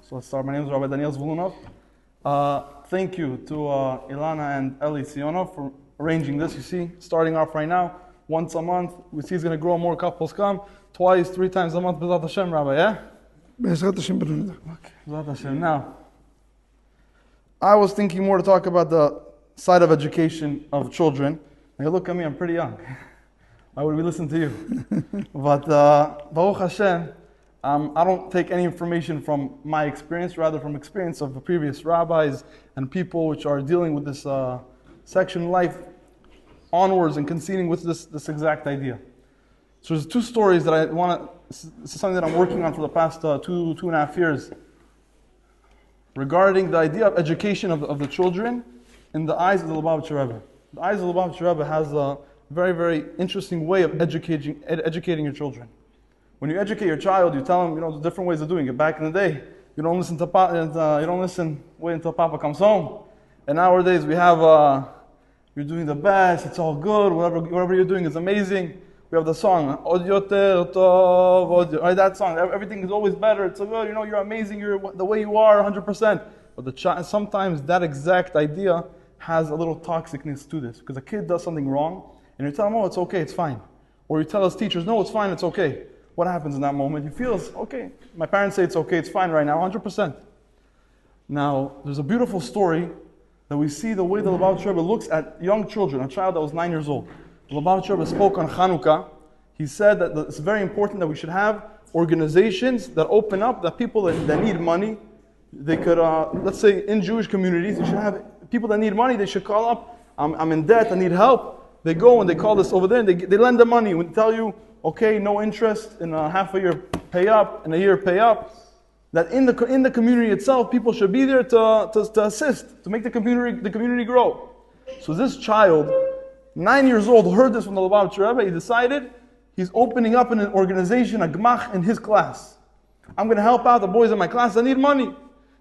So let's start. My name is Rabbi Zvulonov. Thank you to Ilana and Eli Sionov for arranging this. You see, starting off right now, once a month. We see it's going to grow, more couples come. Twice, 3 times a month, B'ezrat Hashem, Rabbi, yeah? B'ezrat Hashem, okay, B'ezrat Hashem. Now, I was thinking more to talk about the side of education of children. Now, look at me, I'm pretty young. Why would we listen to you? But Baruch Hashem, I don't take any information from my experience, rather from experience of the previous rabbis and people which are dealing with this section of life onwards and conceding with this exact idea. So there's 2 stories that I want to, this is something that I'm working on for the past 2.5 years, regarding the idea of education of the children in the eyes of the Lubavitcher Rebbe. The eyes of the Lubavitcher Rebbe has a very, very interesting way of educating your children. When you educate your child, you tell them, the different ways of doing it. Back in the day, you don't listen to wait until Papa comes home. And nowadays we have, you're doing the best, it's all good, whatever you're doing is amazing. We have the song, Od Yoter Tov, right? That song, everything is always better, it's so good, you're amazing, you're the way you are, 100%. But sometimes that exact idea has a little toxicness to this, because a kid does something wrong, and you tell him, it's okay, it's fine. Or you tell his teachers, no, it's fine, it's okay. What happens in that moment? He feels, okay, my parents say it's okay, it's fine right now, 100%. Now, there's a beautiful story that we see the way the Lubavitcher Rebbe looks at young children, a child that was 9 years old. The Lubavitcher Rebbe spoke on Chanukah. He said that it's very important that we should have organizations that open up, that people that need money, they could, let's say in Jewish communities, you should have people that need money, they should call up, I'm in debt, I need help. They go and they call this over there and they lend the money. When they tell you, okay, no interest, in half a year pay up, in a year pay up. That in the community itself, people should be there to assist, to make the community grow. So this child, 9 years old, heard this from the Lubavitcher Rebbe. He decided he's opening up an organization, a gmach in his class. I'm going to help out the boys in my class. They need money.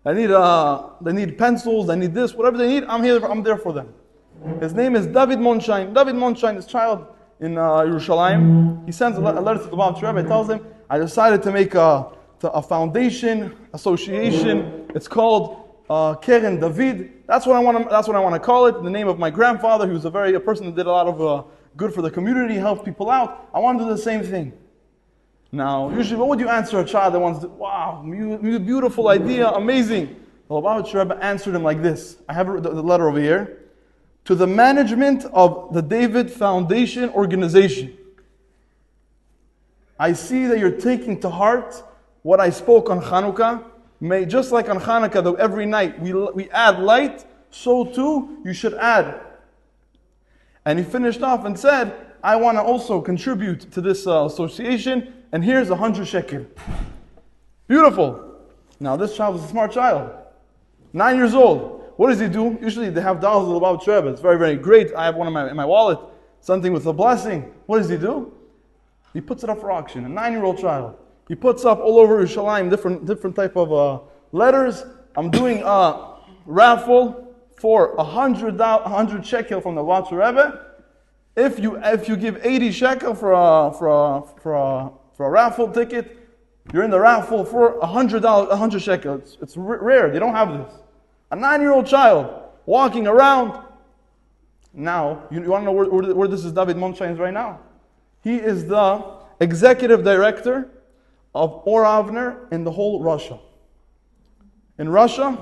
They need pencils. They need this, whatever they need. I'm there for them. His name is David Monshine. David Monshine, this child in Yerushalayim. He sends a letter to the Lubavitcher Rebbe. He tells him, I decided to make a foundation, association. It's called Keren David. That's what I want to call it. In the name of my grandfather, who was a person that did a lot of good for the community, helped people out. I want to do the same thing. Now, usually, what would you answer a child that wants to? Wow, beautiful idea, amazing. The Lubavitcher Rebbe answered him like this. I have the letter over here. To the management of the David Foundation organization, I see that you're taking to heart what I spoke on Chanukah. May, just like on Chanukah, that every night we add light, so too you should add. And he finished off and said, I want to also contribute to this association, and here's 100 shekel. Beautiful. Now this child is a smart child. 9 years old. What does he do? Usually they have dollars in the Lubavitcher Rebbe. It's very, very great. I have one in my wallet. Something with a blessing. What does he do? He puts it up for auction. A 9-year-old child. He puts up all over Yerushalayim different type of letters. I'm doing a raffle for 100 shekel from the Lubavitcher Rebbe. If you give 80 shekel for a raffle ticket, you're in the raffle for $100 shekel. It's rare. They don't have this. A 9-year-old child walking around. Now, you want to know where this is David Monshein right now? He is the executive director of Or Avner in the whole Russia. In Russia,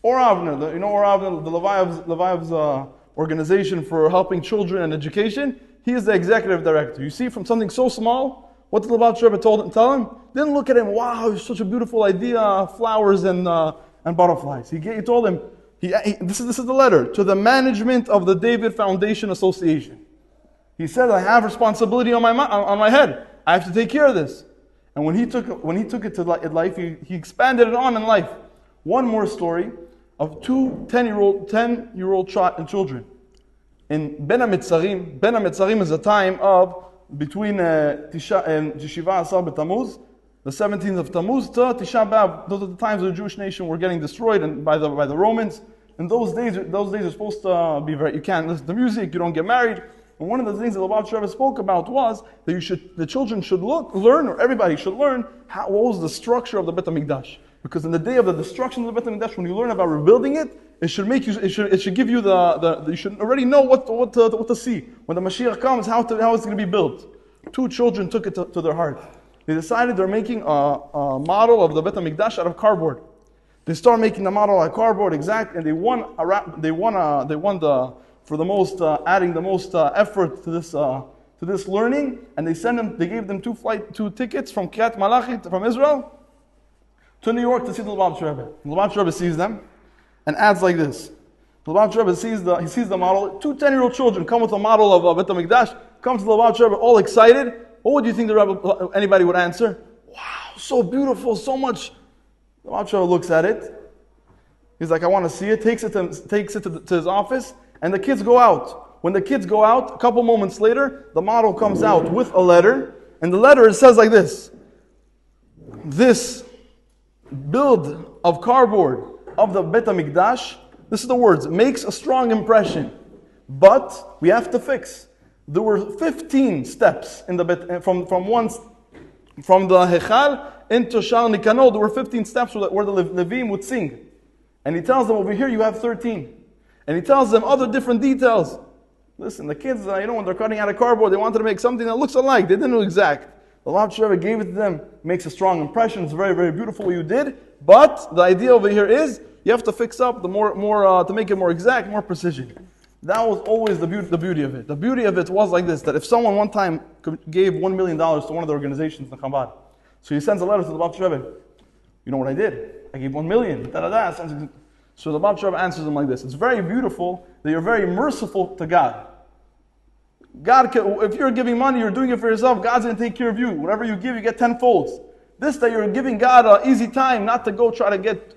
Or Avner, Or Avner, the Levayev's organization for helping children and education, he is the executive director. You see, from something so small, what did the Lubavitcher Rebbe tell him? Didn't look at him, wow, it's such a beautiful idea, flowers and butterflies. He told him, this is the letter, to the management of the David Foundation Association. He said, I have responsibility on my head. I have to take care of this. And when he took it to life, he expanded it on in life. One more story of 2 10-year-old children. In Ben HaMetzarim. Ben HaMetzarim is a time of between Shiva Asar B'Tammuz, the 17th of Tammuz, to Tisha B'Av. Those are the times the Jewish nation were getting destroyed by the Romans. In those days are supposed to be very, you can't listen to music, you don't get married. And one of the things that the Lubavitcher Rebbe spoke about was that the children should learn, or everybody should learn, what was the structure of the Beit HaMikdash. Because in the day of the destruction of the Beit HaMikdash, when you learn about rebuilding it, it should give you you should already know what to see. When the Mashiach comes, how it's going to be built. Two children took it to their heart. They decided they're making a model of the Beit HaMikdash out of cardboard. They start making the model out of cardboard, and they won for the most adding the most effort to this learning. And they gave them two tickets from Kiryat Malachi from Israel to New York to see the Lubavitcher Rebbe. The Lubavitcher Rebbe sees them and adds like this. The Lubavitcher Rebbe sees the model. Two 10-year-old children come with a model of Beit HaMikdash, come to the Lubavitcher Rebbe all excited. What would you think anybody would answer? Wow, so beautiful, so much. The Lubavitcher Rebbe looks at it. He's like, I want to see it. Takes it to his office, and the kids go out. When the kids go out, a couple moments later, the model comes out with a letter, and the letter says like this. This build of cardboard of the Beit HaMikdash, this is the words, makes a strong impression, but we have to fix. There were 15 steps in the from the Hechal into Shal Nikanor. There were 15 steps where the Levim would sing. And he tells them, over here you have 13. And he tells them other different details. Listen, the kids, when they're cutting out of cardboard, they wanted to make something that looks alike. They didn't know exact. The Lubavitcher Rebbe gave it to them, makes a strong impression. It's very, very beautiful what you did. But the idea over here is, you have to fix up to make it more exact, more precision. That was always the beauty of it. The beauty of it was like this, that if someone one time gave $1 million to one of the organizations in Chabad, so he sends a letter to the Lubavitcher Rebbe, you know what I did? I gave 1 million. So the Lubavitcher Rebbe answers him like this. It's very beautiful that you're very merciful to God. If you're giving money, you're doing it for yourself, God's going to take care of you. Whatever you give, you get tenfolds. This, that you're giving God an easy time, not to go try to get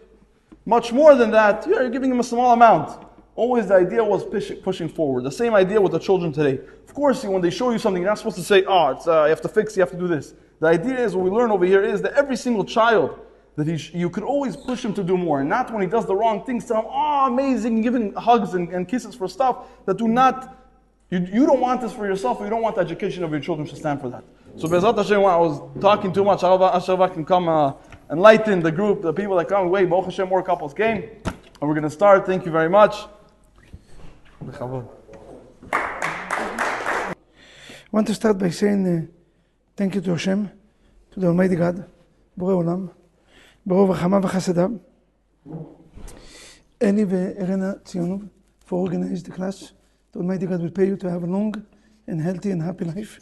much more than that, you're giving him a small amount. Always the idea was pushing forward. The same idea with the children today. Of course, when they show you something, you're not supposed to say, you have to fix, you have to do this. The idea is, what we learn over here is that every single child, that you could always push him to do more. And not when he does the wrong things, tell him, amazing, giving hugs and kisses for stuff that do not, you don't want this for yourself, or you don't want the education of your children to stand for that. So Be'ezrat Hashem, I was talking too much. I can come enlighten the group, the people that come. Wait, Baruch Hashem, more couples came. And we're going to start. Thank you very much. I want to start by saying thank you to Hashem, to the Almighty God, Borei Olam, Borei V'chama V'chasadav, Eli ve'Erena Tzionov, for organizing the class. The Almighty God will pay you to have a long and healthy and happy life.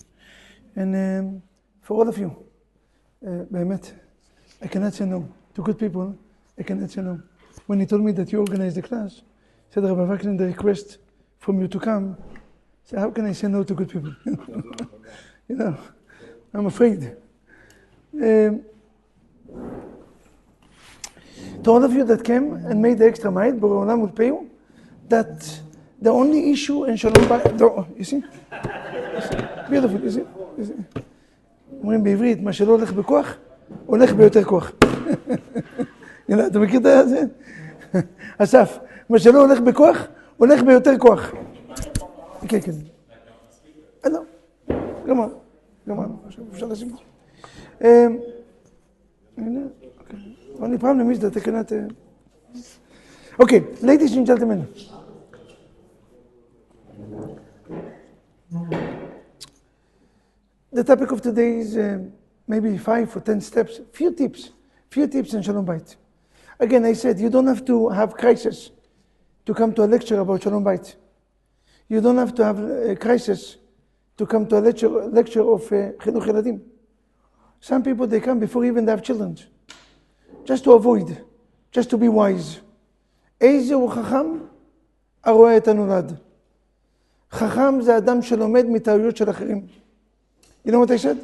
And for all of you, באמת, I cannot say no. To good people, I cannot say no. When he told me that you organized the class, he said, Rabbi Vaknin, the request from you to come. So how can I say no to good people? I'm afraid. To all of you that came and made the extra mile, Borei Olam will pay you. That the only issue in Shalom Bayit, you see? Beautiful, you see? אומרים בעברית, מה שלא הולך בכוח, הולך ביותר כוח. אתה מכיר את זה? אסף, מה שלא הולך בכוח, הולך ביותר כוח. כן, כן. לא, גמר. אפשר לשים את זה. Only problem is that I cannot... Okay, ladies and gentlemen. The topic of today is maybe 5 or 10 steps, few tips in Shalom Bayit. Again, I said you don't have to have crisis to come to a lecture about Shalom Bayit. You don't have to have a crisis to come to a lecture of Chinuch Yeladim. Some people, they come before even they have children, just to avoid, just to be wise. איזה הוא חכם? הרואה את הנולד. חכם זה אדם שלומד מטעויות של אחרים. You know what I said?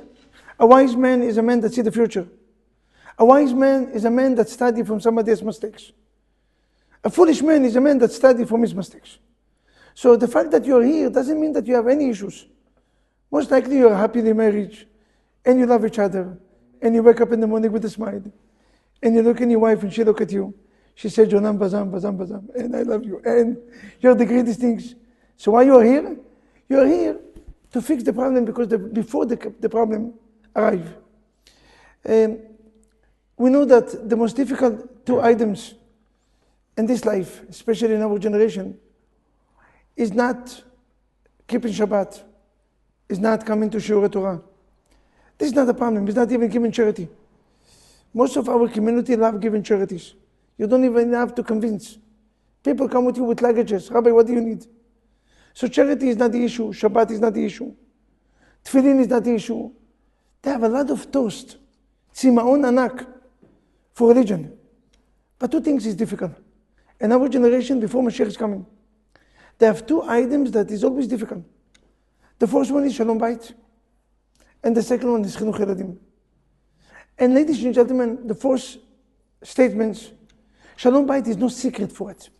A wise man is a man that sees the future. A wise man is a man that studies from somebody else's mistakes. A foolish man is a man that studies from his mistakes. So the fact that you're here doesn't mean that you have any issues. Most likely you're happily married, and you love each other, and you wake up in the morning with a smile, and you look at your wife and she look at you. She said, Jonam bazam, bazam, bazam, and I love you, and you're the greatest things. So why you're here? You are here to fix the problem because before the problem arrives. We know that the most difficult two items in this life, especially in our generation, is not keeping Shabbat, is not coming to Shiur Torah. This is not a problem. It's not even giving charity. Most of our community love giving charities. You don't even have to convince. People come with you with luggages. Rabbi, what do you need? So charity is not the issue. Shabbat is not the issue. Tefillin is not the issue. They have a lot of toast. Tzimaon anak for religion. But two things is difficult. In our generation, before Mashiach is coming, they have two items that is always difficult. The first one is Shalom Bayit. And the second one is Chinuch Eladim. And ladies and gentlemen, the first statements, Shalom Bayit is no secret for it.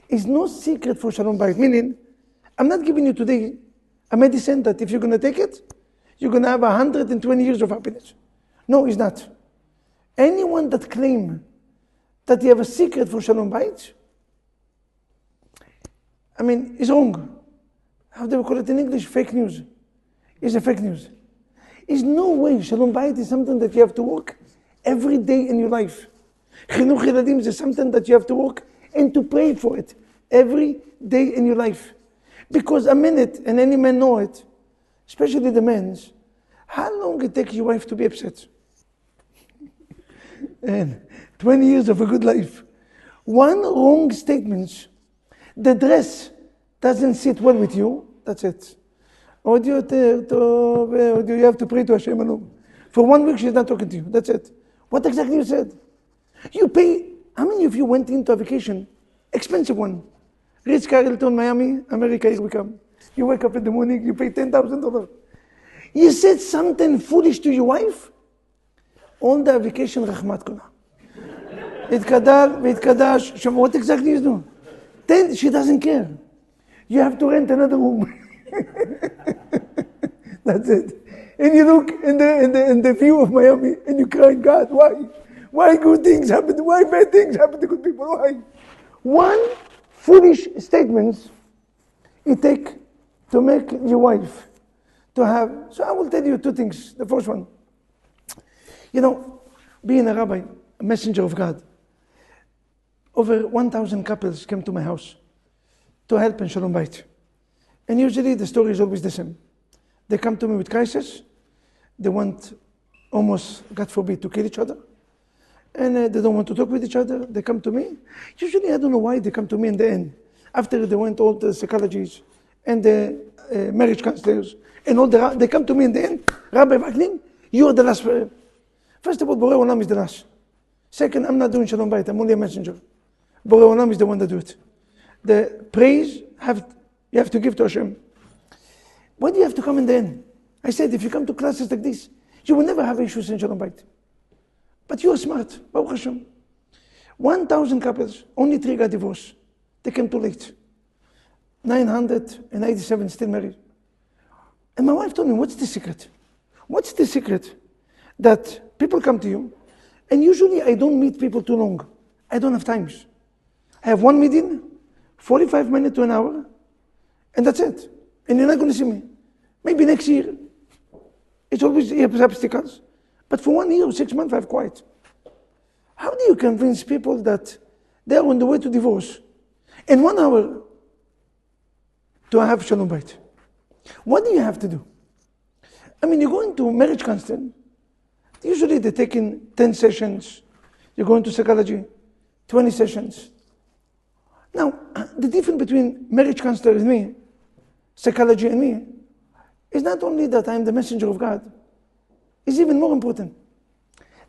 It's no secret for Shalom Bayit. Meaning, I'm not giving you today a medicine that if you're going to take it, you're going to have 120 years of happiness. No, it's not. Anyone that claims that you have a secret for Shalom Bayit, is wrong. How do we call it in English? Fake news. It's a fake news. There's no way Shalom Bayit is something that you have to work every day in your life. Chinuch Eladim is something that you have to work and to pray for it every day in your life. Because a minute, and any man know it, especially the men's, how long it takes your wife to be upset? And 20 years of a good life. One wrong statement, the dress doesn't sit well with you, that's it. Or you have to pray to Hashem alone. For 1 week she's not talking to you, that's it. What exactly you said? You pay, how many of you went into a vacation? Expensive one. Ritz Carlton, Miami, America, here we come. You wake up in the morning, you pay $10,000. You said something foolish to your wife? On the vacation, Rahmat Kuna. Itkadash, what exactly you do? Then she doesn't care. You have to rent another room. That's it. And you look in the view of Miami and you cry, God, why? Why good things happen? Why bad things happen to good people? Why? One foolish statement it take to make your wife to have. So I will tell you two things. The first one, being a rabbi, a messenger of God, over 1,000 couples came to my house to help in Shalom Bayit. And usually the story is always the same. They come to me with crisis. They want almost, God forbid, to kill each other. And they don't want to talk with each other. They come to me. Usually I don't know why they come to me in the end. After they went all the psychologists and the marriage counselors and all they come to me in the end. Rabbi Vaknin, you are the last. First of all, Borei Olam is the last. Second, I'm not doing Shalom Bayit. I'm only a messenger. Borei Olam is the one that do it. The praise you have to give to Hashem. Why do you have to come in the end? I said, if you come to classes like this, you will never have issues in Shalom Bayit. But you are smart, Baruch Hashem. 1,000 couples, only 3 got divorced. They came too late. 987 still married. And my wife told me, what's the secret? What's the secret that people come to you, and usually I don't meet people too long. I don't have times. I have one meeting, 45 minutes to an hour, and that's it. And you're not going to see me. Maybe next year. It's always obstacles. But for 1 year or 6 months, I have quiet. How do you convince people that they are on the way to divorce in 1 hour to have Shalom Bayit? What do you have to do? You go into marriage counseling. Usually they're taking 10 sessions. You go into psychology, 20 sessions. Now, the difference between marriage counselor and me, psychology and me, is not only that I'm the messenger of God. It's even more important.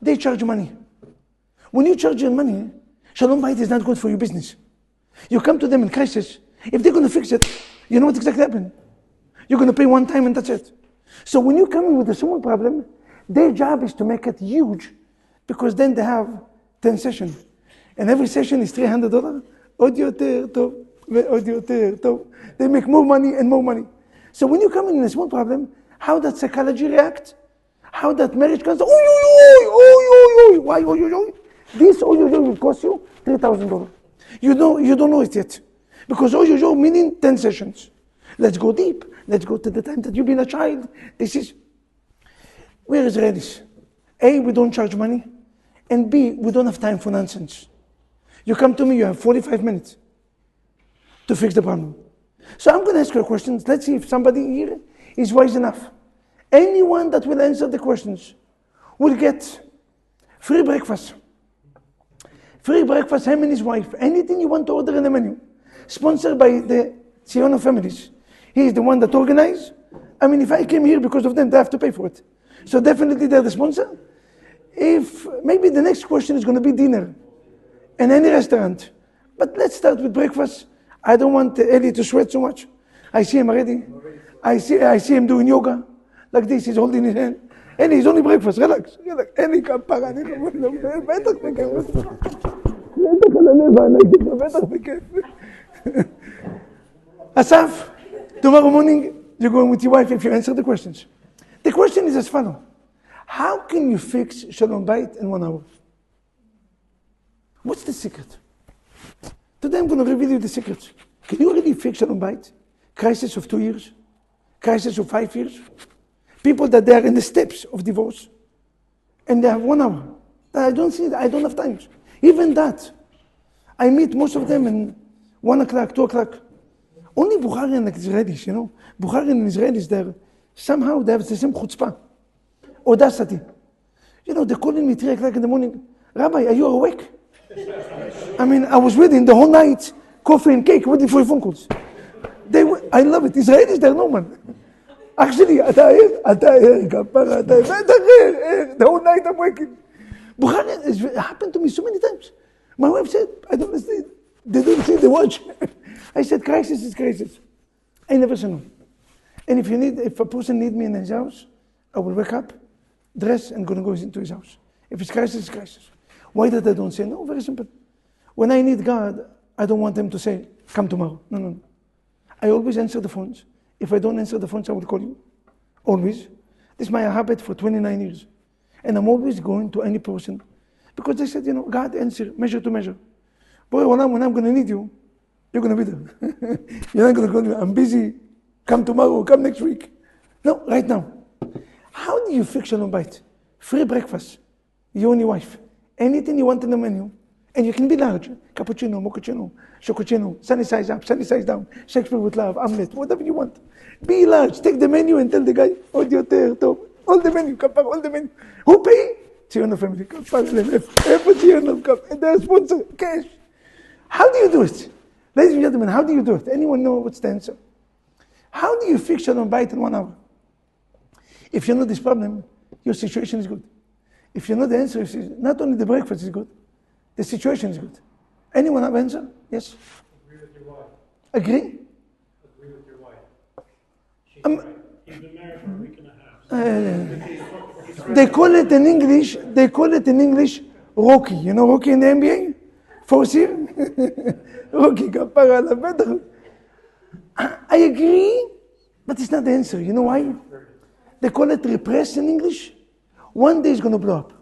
They charge money. When you charge your money, Shalom Bayit is not good for your business. You come to them in crisis. If they're going to fix it, you know what exactly happened? You're going to pay one time and that's it. So when you come in with a small problem, their job is to make it huge, because then they have 10 sessions. And every session is $300. They make more money and more money. So when you come in a small problem, how that psychology react? How that marriage comes? Why? This will cost you $3,000. You don't know it yet, because meaning 10 sessions. Let's go deep. Let's go to the time that you've been a child. We're Israelis. A, we don't charge money. And B, we don't have time for nonsense. You come to me, you have 45 minutes to fix the problem. So I'm going to ask you questions. Let's see if somebody here is wise enough. Anyone that will answer the questions will get free breakfast. Free breakfast, him and his wife. Anything you want to order in the menu. Sponsored by the Zvulonov families. He is the one that organized. I mean, if I came here because of them, they have to pay for it. So definitely they're the sponsor. If maybe the next question is going to be dinner in any restaurant. But let's start with breakfast. I don't want Eli to sweat so much. I see him already. I see him doing yoga. Like this, he's holding his hand. Eli, it's only breakfast, relax. Eli, כפרה, אני בטח בכיף. בטח על הלב הענקי, בטח בכיף. Asaf, tomorrow morning, you're going with your wife if you answer the questions. The question is as follows. How can you fix Shalom Bayit in 1 hour? What's the secret? Today I'm going to reveal you the secret. Can you really fix Shalom Bayit? Crisis of 2 years? Crisis of 5 years? People that they are in the steps of divorce. And they have 1 hour. I don't see that. I don't have time. Even that. I meet most of them in 1 o'clock, 2 o'clock. Only Bulgarian like Israelis, you know. Bulgarian and Israelis, somehow they have the same chutzpah. Audacity. You know, they're calling me 3 o'clock in the morning. Rabbi, are you awake? I mean, I was waiting the whole night, coffee and cake, waiting for your phone calls. I love it. Israelis, they're normal. Actually, the whole night I'm waking. Bulgarian, it happened to me so many times. My wife said, I don't understand. They don't see the watch. I said, crisis is crisis. I never say no. And if a person needs me in his house, I will wake up, dress, and go into his house. If it's crisis, it's crisis. Why that I don't say no? Very simple. When I need God, I don't want them to say, come tomorrow. No. I always answer the phones. If I don't answer the phones, I will call you. Always. This is my habit for 29 years. And I'm always going to any person. Because they said, God answer, measure to measure. Boy, when I'm going to need you, you're going to be there. You're not going to call me, I'm busy. Come tomorrow, come next week. No, right now. How do you fix Shalom Bayit? Free breakfast. You and your wife. Anything you want in the menu. And you can be large. Cappuccino, mochaccino, chocochino, sunny side up, sunny side down, Shakespeare with love, omelette, whatever you want. Be large. Take the menu and tell the guy, all the menu, all the menu. Who pay? Zvulonov family. They're sponsor, cash. How do you do it? Ladies and gentlemen, how do you do it? Anyone know what's the answer? How do you fix Shalom Bayit in 1 hour? If you know this problem, your situation is good. If you know the answer, not only the breakfast is good, the situation is good. Anyone have an answer? Yes? Agree with your wife. Agree? Agree with your wife. She's right. He's been married for a week and a half. They call it in English, Rocky. You know Rocky in the NBA? Force year? Rocky, kapara la better. I agree, but it's not the answer. You know why? They call it repress in English. One day it's going to blow up.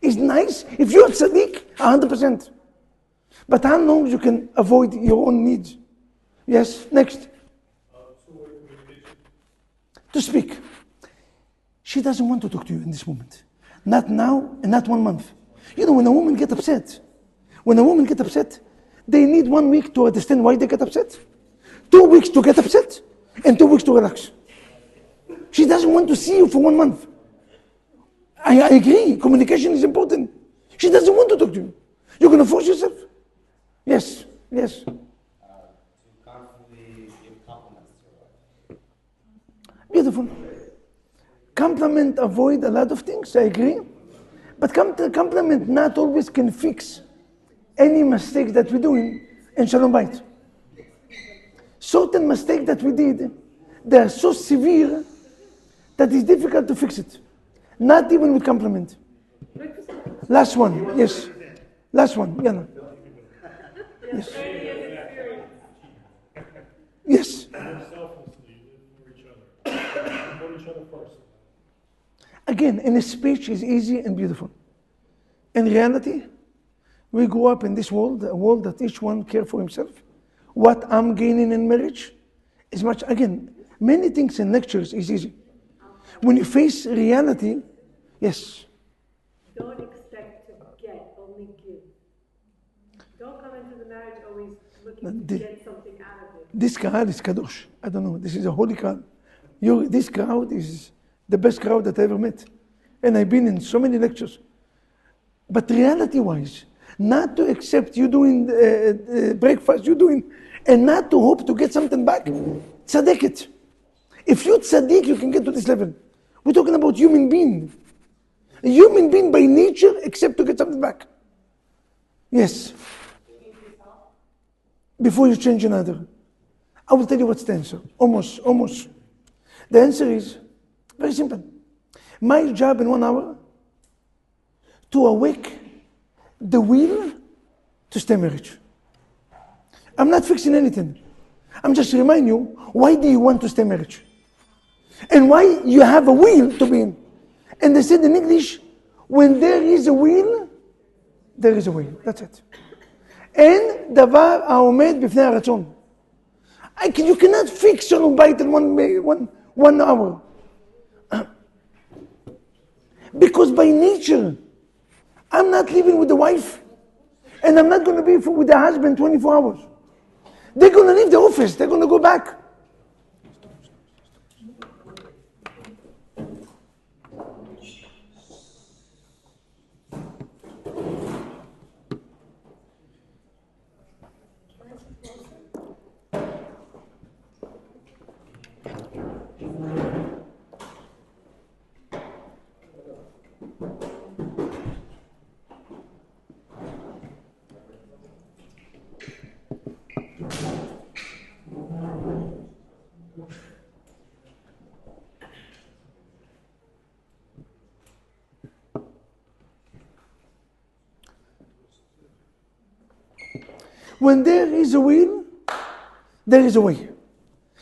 It's nice if you're tzaddik, 100%. But how long you can avoid your own needs? Yes, next. To speak. She doesn't want to talk to you in this moment. Not now and not 1 month. You know, when a woman gets upset, they need 1 week to understand why they get upset. 2 weeks to get upset, and 2 weeks to relax. She doesn't want to see you for 1 month. I agree, communication is important. She doesn't want to talk to you. You're going to force yourself? Yes. To constantly give compliments to your wife. Beautiful. Compliment avoid a lot of things, I agree. But compliment not always can fix any mistake that we do in Shalom Bayit. Certain mistakes that we did, they are so severe that it's difficult to fix it. Not even with compliment. Last one, yes. Last one, Yana. Yes. Yes. Again, in a speech is easy and beautiful. In reality, we grew up in this world, a world that each one cares for himself. What I'm gaining in marriage As much, again, many things in lectures is easy. When you face reality, yes. Don't expect to get, only give. Don't come into the marriage always looking to get something out of it. This crowd is kadosh. I don't know. This is a holy crowd. This crowd is the best crowd that I ever met. And I've been in so many lectures. But reality-wise, not to accept you doing breakfast, you doing, and not to hope to get something back. Tzaddik it. If you tzaddik, you can get to this level. We're talking about human being. A human being by nature, except to get something back. Yes. Before you change another. I will tell you what's the answer. Almost. The answer is very simple. My job in 1 hour, to awake the will to stay married. I'm not fixing anything. I'm just reminding you, why do you want to stay married? And why you have a will to be in. And they said in English, when there is a will, there is a will. That's it. אין דבר העומד בפני הרצון. You cannot fix your bite in one hour. Because by nature, I'm not living with the wife, and I'm not going to be with the husband 24 hours. They're going to leave the office. They're going to go back. When there is a will, there is a way.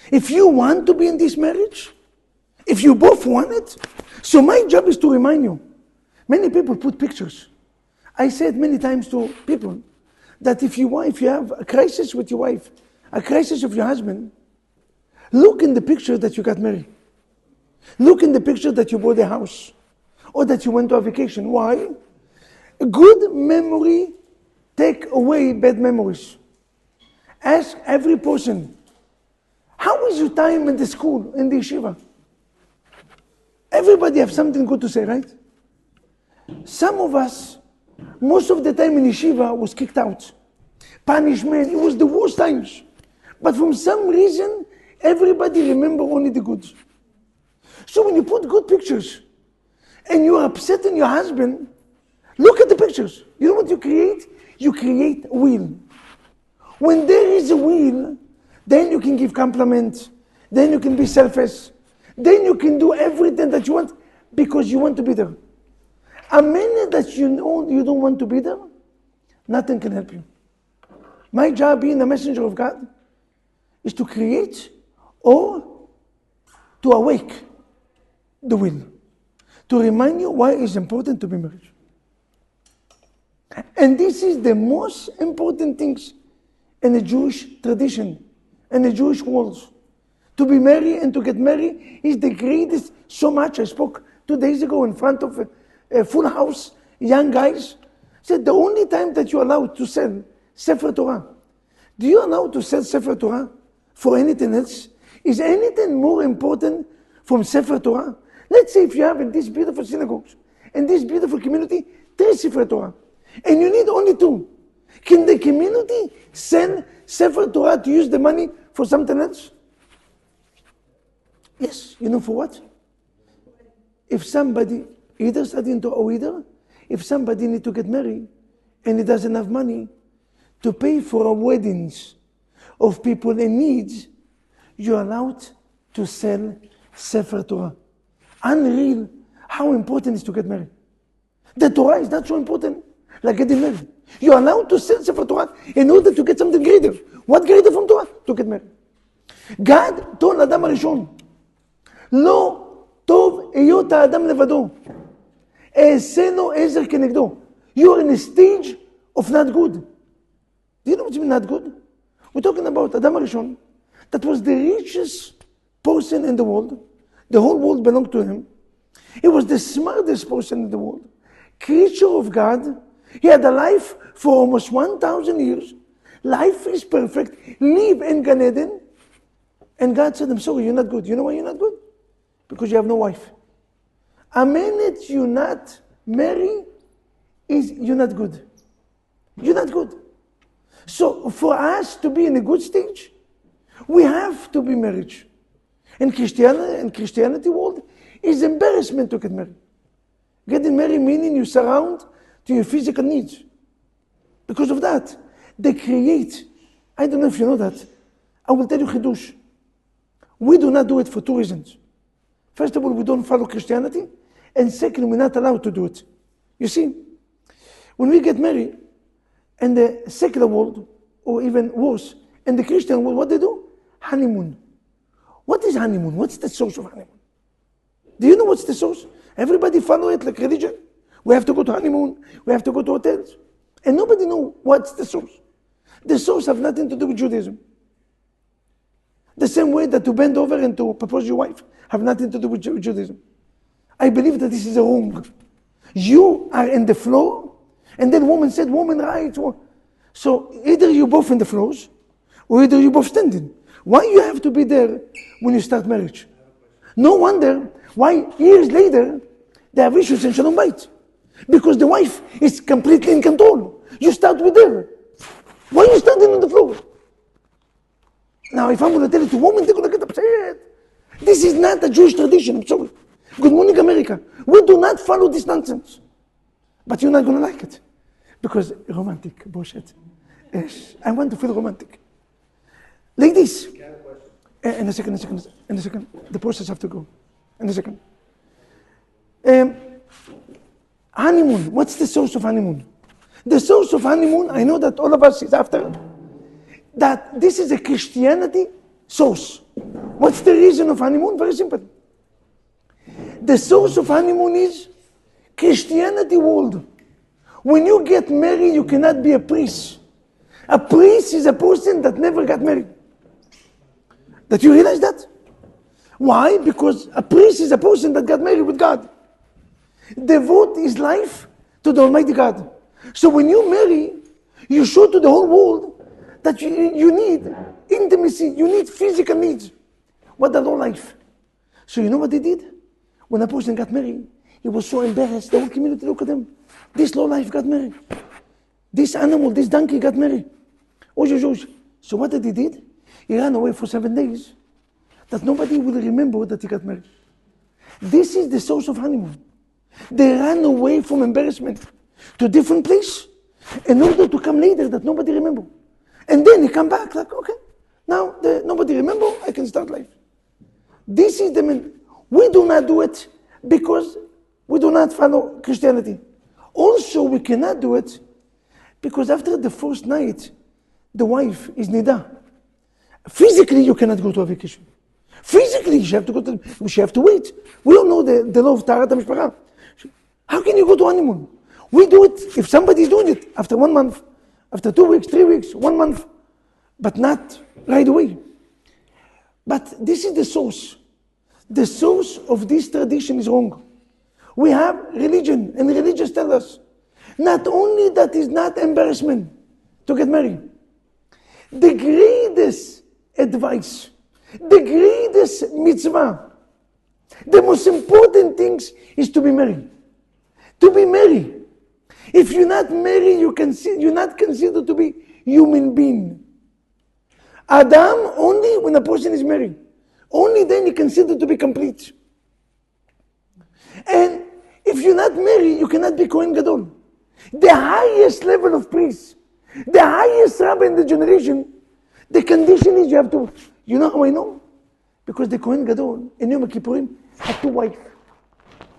If you want to be in this marriage, if you both want it, so my job is to remind you. Many people put pictures. I said many times to people that if you have a crisis with your wife, a crisis of your husband, look in the picture that you got married. Look in the picture that you bought a house or that you went to a vacation. Why? A good memory take away bad memories. Ask every person, how is your time in the school, in the yeshiva? Everybody have something good to say, right? Some of us, most of the time in yeshiva was kicked out. Punishment, it was the worst times. But from some reason, everybody remember only the good. So when you put good pictures, and you are upsetting your husband, look at the pictures. You know what you create? You create a will. When there is a will, then you can give compliments, then you can be selfish, then you can do everything that you want because you want to be there. A minute that you know you don't want to be there, nothing can help you. My job being a messenger of God is to create or to awake the will, to remind you why it's important to be married. And this is the most important things in the Jewish tradition, in the Jewish world. To be married and to get married is the greatest, so much. I spoke 2 days ago in front of a full house, young guys. Said the only time that you're allowed to sell Sefer Torah, do you allow to sell Sefer Torah for anything else? Is anything more important from Sefer Torah? Let's say if you have in these beautiful synagogues, in this beautiful community, 3 Sefer Torah, and you need only 2. Can the community send Sefer Torah to use the money for something else? Yes, you know for what? If somebody either studying Torah or either, if somebody need to get married and he doesn't have money to pay for weddings of people in need, you're allowed to sell Sefer Torah. Unreal how important it is to get married. The Torah is not so important like getting married. You're allowed to sell Sefer Torah in order to get something greater. What greater from Torah? To get married. God told לאדם הראשון, לא טוב היות האדם לבדו, אעשינו עזר כנגדו. You are in a stage of not good. Do you know what you mean not good? We're talking about אדם הראשון. that was the richest person in the world. The whole world belonged to him. He was the smartest person in the world. Creature of God. He had a life for almost 1,000 years. Life is perfect. Live in Gan Eden. And God said, I'm sorry, you're not good. You know why you're not good? Because you have no wife. A minute you not marry, you're not good. You're not good. So for us to be in a good stage, we have to be married. In Christianity world, it's embarrassment to get married. Getting married meaning you surround to your physical needs. Because of that, they create, I don't know if you know that, I will tell you Chidush. We do not do it for two reasons. First of all, we don't follow Christianity, and second, we're not allowed to do it. You see, when we get married, in the secular world, or even worse, in the Christian world, what they do? Honeymoon. What is honeymoon? What's the source of honeymoon? Do you know what's the source? Everybody follow it like religion. We have to go to honeymoon. We have to go to hotels. And nobody knows what's the source. The source have nothing to do with Judaism. The same way that to bend over and to propose your wife have nothing to do with Judaism. I believe that this is wrong. You are in the floor, and then woman said, woman rights. So either you both in the floors, or either you both standing. Why you have to be there when you start marriage? No wonder why years later they have issues in Shalom Bayit. Because the wife is completely in control. You start with her. Why are you standing on the floor? Now if I'm going to tell it to women, they're going to get upset. This is not a Jewish tradition, I'm sorry. Good morning, America. We do not follow this nonsense. But you're not going to like it. Because romantic bullshit. Yes, I want to feel romantic. Like this. In a second. The process have to go. In a second. Honeymoon. What's the source of honeymoon? The source of honeymoon, I know that all of us is after, that this is a Christianity source. What's the reason of honeymoon? Very simple. The source of honeymoon is Christianity world. When you get married, you cannot be a priest. A priest is a person that never got married. That you realize that? Why? Because a priest is a person that got married with God. Devote his life to the Almighty God. So when you marry, you show to the whole world that you need intimacy, you need physical needs. What the low life. So you know what they did? When a person got married, he was so embarrassed. The whole community looked at him. This low life got married. This animal, this donkey got married. So what did he did? He ran away for 7 days. That nobody will remember that he got married. This is the source of honeymoon. They ran away from embarrassment to a different place in order to come later that nobody remember. And then he come back like, okay, now nobody remember, I can start life. This is the we do not do it because we do not follow Christianity. Also, we cannot do it because after the first night, the wife is nida. Physically, you cannot go to a vacation. Physically, she have to wait. We don't know the law of Taharat HaMishpacha. How can you go to honeymoon? We do it if somebody is doing it after 1 month, after 2 weeks, 3 weeks, 1 month, but not right away. But this is the source. The source of this tradition is wrong. We have religion, and religious tell us not only that is not embarrassment to get married. The greatest advice, the greatest mitzvah, the most important things is to be married. To be married. If you're not married, you're not considered to be human being. Adam only when a person is married. Only then he considered to be complete. And if you're not married, you cannot be Kohen Gadol. The highest level of priest, the highest rabbi in the generation, the condition is you have to, you know how I know? Because the Kohen Gadol in Yom Kippurim had 2 wives.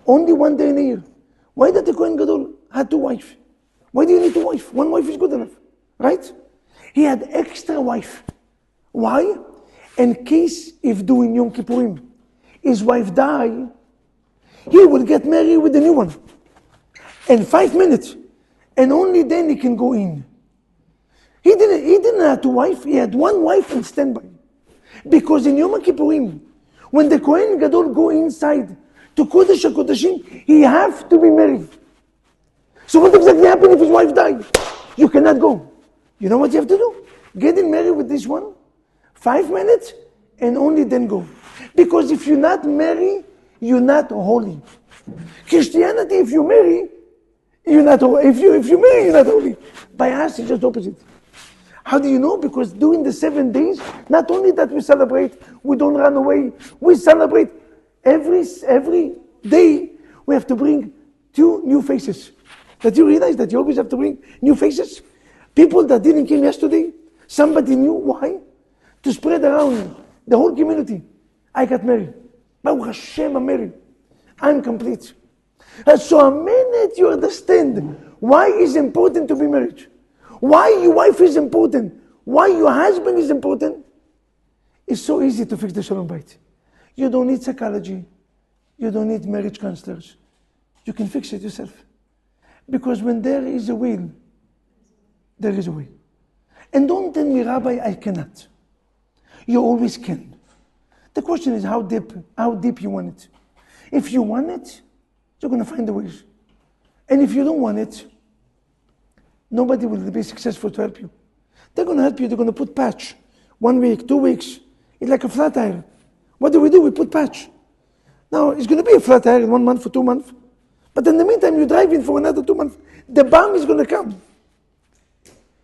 Only 1 day in a year. Why did the Kohen Gadol had 2 wives? Why do you need 2 wives? 1 wife is good enough, right? He had extra wife. Why? In case if doing Yom Kippurim, his wife die, he will get married with the new one. In 5 minutes. And only then he can go in. He didn't have 2 wives, he had 1 wife and standby. Because in Yom Kippurim, when the Kohen Gadol go inside to Kodesh HaKodeshim, he have to be married. So what exactly happened if his wife died? You cannot go. You know what you have to do? Get in married with this one, 5 minutes, and only then go. Because if you're not married, you're not holy. Christianity, if you marry, you're not holy. If you marry, you're not holy. By us, it's just opposite. How do you know? Because during the 7 days, not only that we celebrate, we don't run away, we celebrate every day. We have to bring 2 new faces. That you realize that you always have to bring new faces? People that didn't come yesterday, somebody new. Why? To spread around the whole community. I got married. Baruch Hashem, I'm married. I'm complete. So a minute you understand why it's important to be married, why your wife is important, why your husband is important, it's so easy to fix the Shalom Bayit. You don't need psychology. You don't need marriage counselors. You can fix it yourself. Because when there is a will, there is a way. And don't tell me, Rabbi, I cannot. You always can. The question is how deep you want it. If you want it, you're going to find the ways. And if you don't want it, nobody will be successful to help you. They're going to help you, they're going to put patch. 1 week, 2 weeks. It's like a flat tire. What do? We put patch. Now, it's going to be a flat tire in 1 month or 2 months. But in the meantime, you're driving for another 2 months. The bomb is going to come.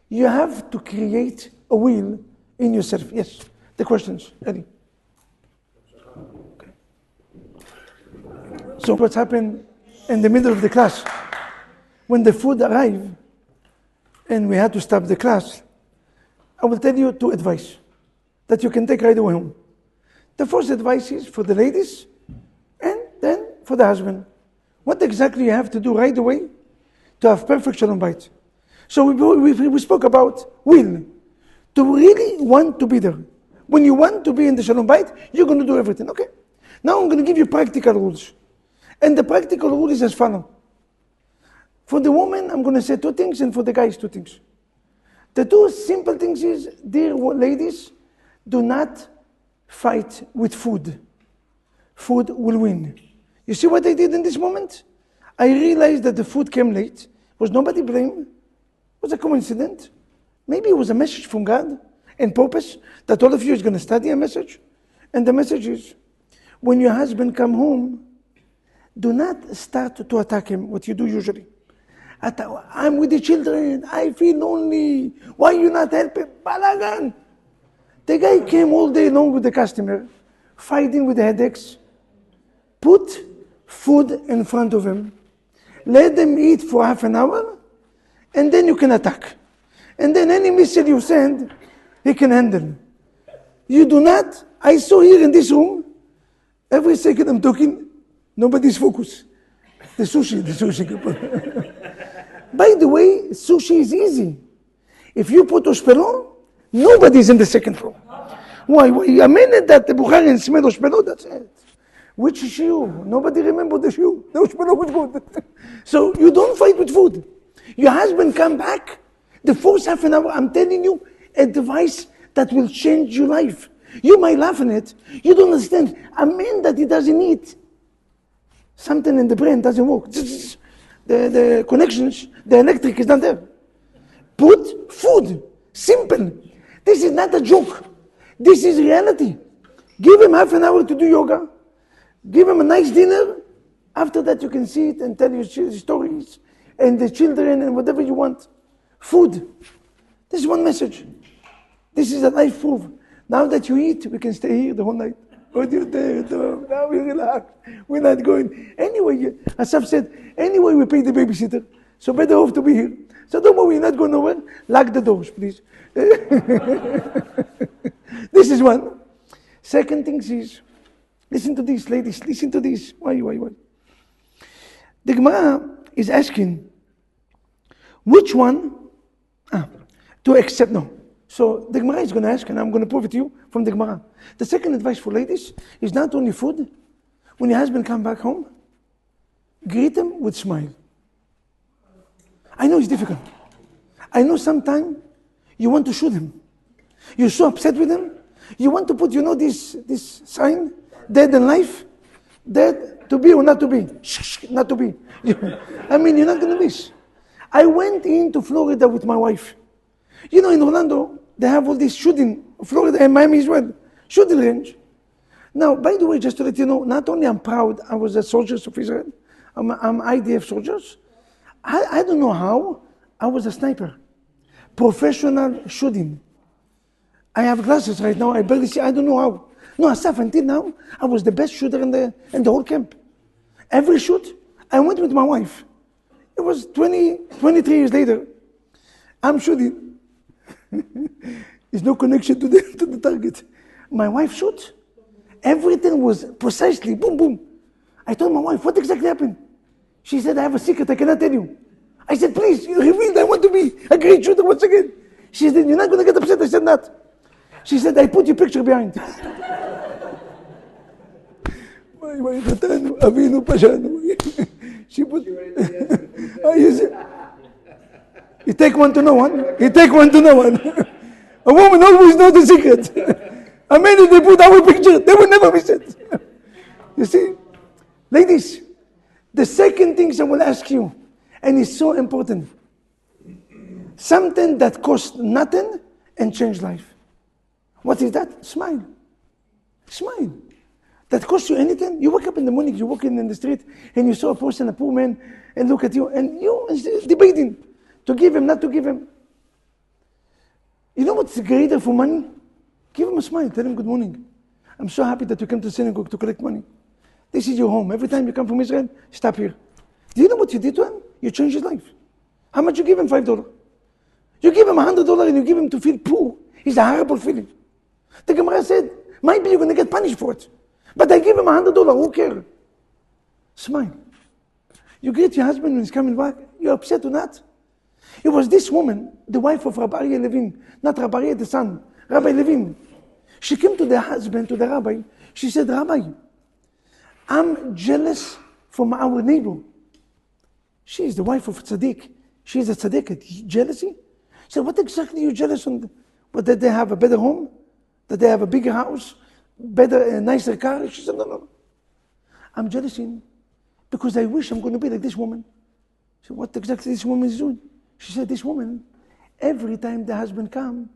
You have to create a will in yourself. Yes. The questions, Eddie. Okay. So what's happened in the middle of the class? When the food arrived and we had to stop the class, I will tell you 2 advice that you can take right away home. The first advice is for the ladies and then for the husband. What exactly you have to do right away to have perfect Shalom Bayit? So we spoke about will. To really want to be there. When you want to be in the Shalom Bayit, you're going to do everything. Okay? Now I'm going to give you practical rules. And the practical rule is as follows. For the woman, I'm going to say 2 things, and for the guys, 2 things. The 2 simple things is, dear ladies, do not fight with food. Food will win. You see what I did in this moment? I realized that the food came late. Was nobody blamed. It was a coincidence. Maybe it was a message from God and purpose that all of you is going to study a message. And the message is, when your husband come home, do not start to attack him, what you do usually. I'm with the children, I feel lonely, why you not helping? Balagan! The guy came all day long with the customer, fighting with the headaches. Put food in front of him, let them eat for half an hour, and then you can attack. And then any missile you send, he can handle. You do not, I saw here in this room, every second I'm talking, nobody's focused. The sushi. By the way, sushi is easy. If you put oshpelon, nobody's in the second row. Why? A minute that the Bukharian smell oshpelon, that's it. Which shoe? Nobody remember the shoe. The oshpelon was good. So you don't fight with food. Your husband come back, the first half an hour, I'm telling you, advice that will change your life. You might laugh at it. You don't understand. A man that he doesn't eat, something in the brain doesn't work. The connections, the electric is not there. Put food. Simple. This is not a joke. This is reality. Give him half an hour to do yoga. Give him a nice dinner. After that you can see it and tell your stories and the children and whatever you want. Food. This is one message. This is a life proof. Now that you eat, we can stay here the whole night. What do you do? Now we relax. We're not going. Anyway, Asaf said, anyway we pay the babysitter. So better off to be here. So don't worry, we're not going nowhere. Lock the doors, please. This is one. Second thing is, listen to this, ladies. Listen to this. Why? The Gemara is asking, which one to accept? No. So the Gemara is going to ask, and I'm going to prove it to you from the Gemara. The second advice for ladies is not only food. When your husband comes back home, greet him with smile. I know it's difficult. I know sometimes you want to shoot him. You're so upset with him, You want to put, this sign, dead in life, dead to be or not to be, not to be. I mean, you're not going to miss. I went into Florida with my wife. In Orlando, they have all this shooting, Florida and Miami as well, shooting range. Now, by the way, just to let you know, not only I'm proud I was a soldier of Israel, I'm IDF soldiers, I don't know how, I was a sniper. Professional shooting. I have glasses right now, I barely see, I don't know how. No, Asaf, until now, I was the best shooter in the whole camp. Every shoot, I went with my wife. It was 23 years later. I'm shooting. There's no connection to the target. My wife shot. Everything was precisely, boom, boom. I told my wife, what exactly happened? She said, I have a secret, I cannot tell you. I said, please, reveal, I want to be a great shooter once again. She said, you're not going to get upset. I said, not. She said, I put your picture behind. She put... You take one to know one. You take one to know one. A woman always knows the secret. I mean, if they put our picture, they will never miss it. You see? Ladies, the second thing I will ask you, and it's so important, something that costs nothing and change life. What is that? Smile. Smile. That costs you anything. You wake up in the morning, you're walking in the street, and you saw a person, a poor man, and look at you, and you debating to give him, not to give him. You know what's greater for money? Give him a smile, tell him good morning. I'm so happy that you came to synagogue to collect money. This is your home. Every time you come from Israel, stop here. Do you know what you did to him? You changed his life. How much you give him? $5. You give him $100 and you give him to feel poor. It's a horrible feeling. The Gemara said, maybe you're going to get punished for it. But I give him $100, who cares? Smile. You greet your husband when he's coming back, you're upset or not? It was this woman, the wife of Rabbi Levin, not Rabbi, the son, Rabbi Levin. She came to the husband, to the rabbi. She said, Rabbi, I'm jealous from our neighbor. She is the wife of Tzaddik. She is a Tzaddik. Jealousy? She said, what exactly are you jealous on? But that they have a better home? That they have a bigger house? Better, nicer car? She said, no. I'm jealous because I wish I'm going to be like this woman. She said, what exactly this woman is doing? She said, this woman, every time the husband comes,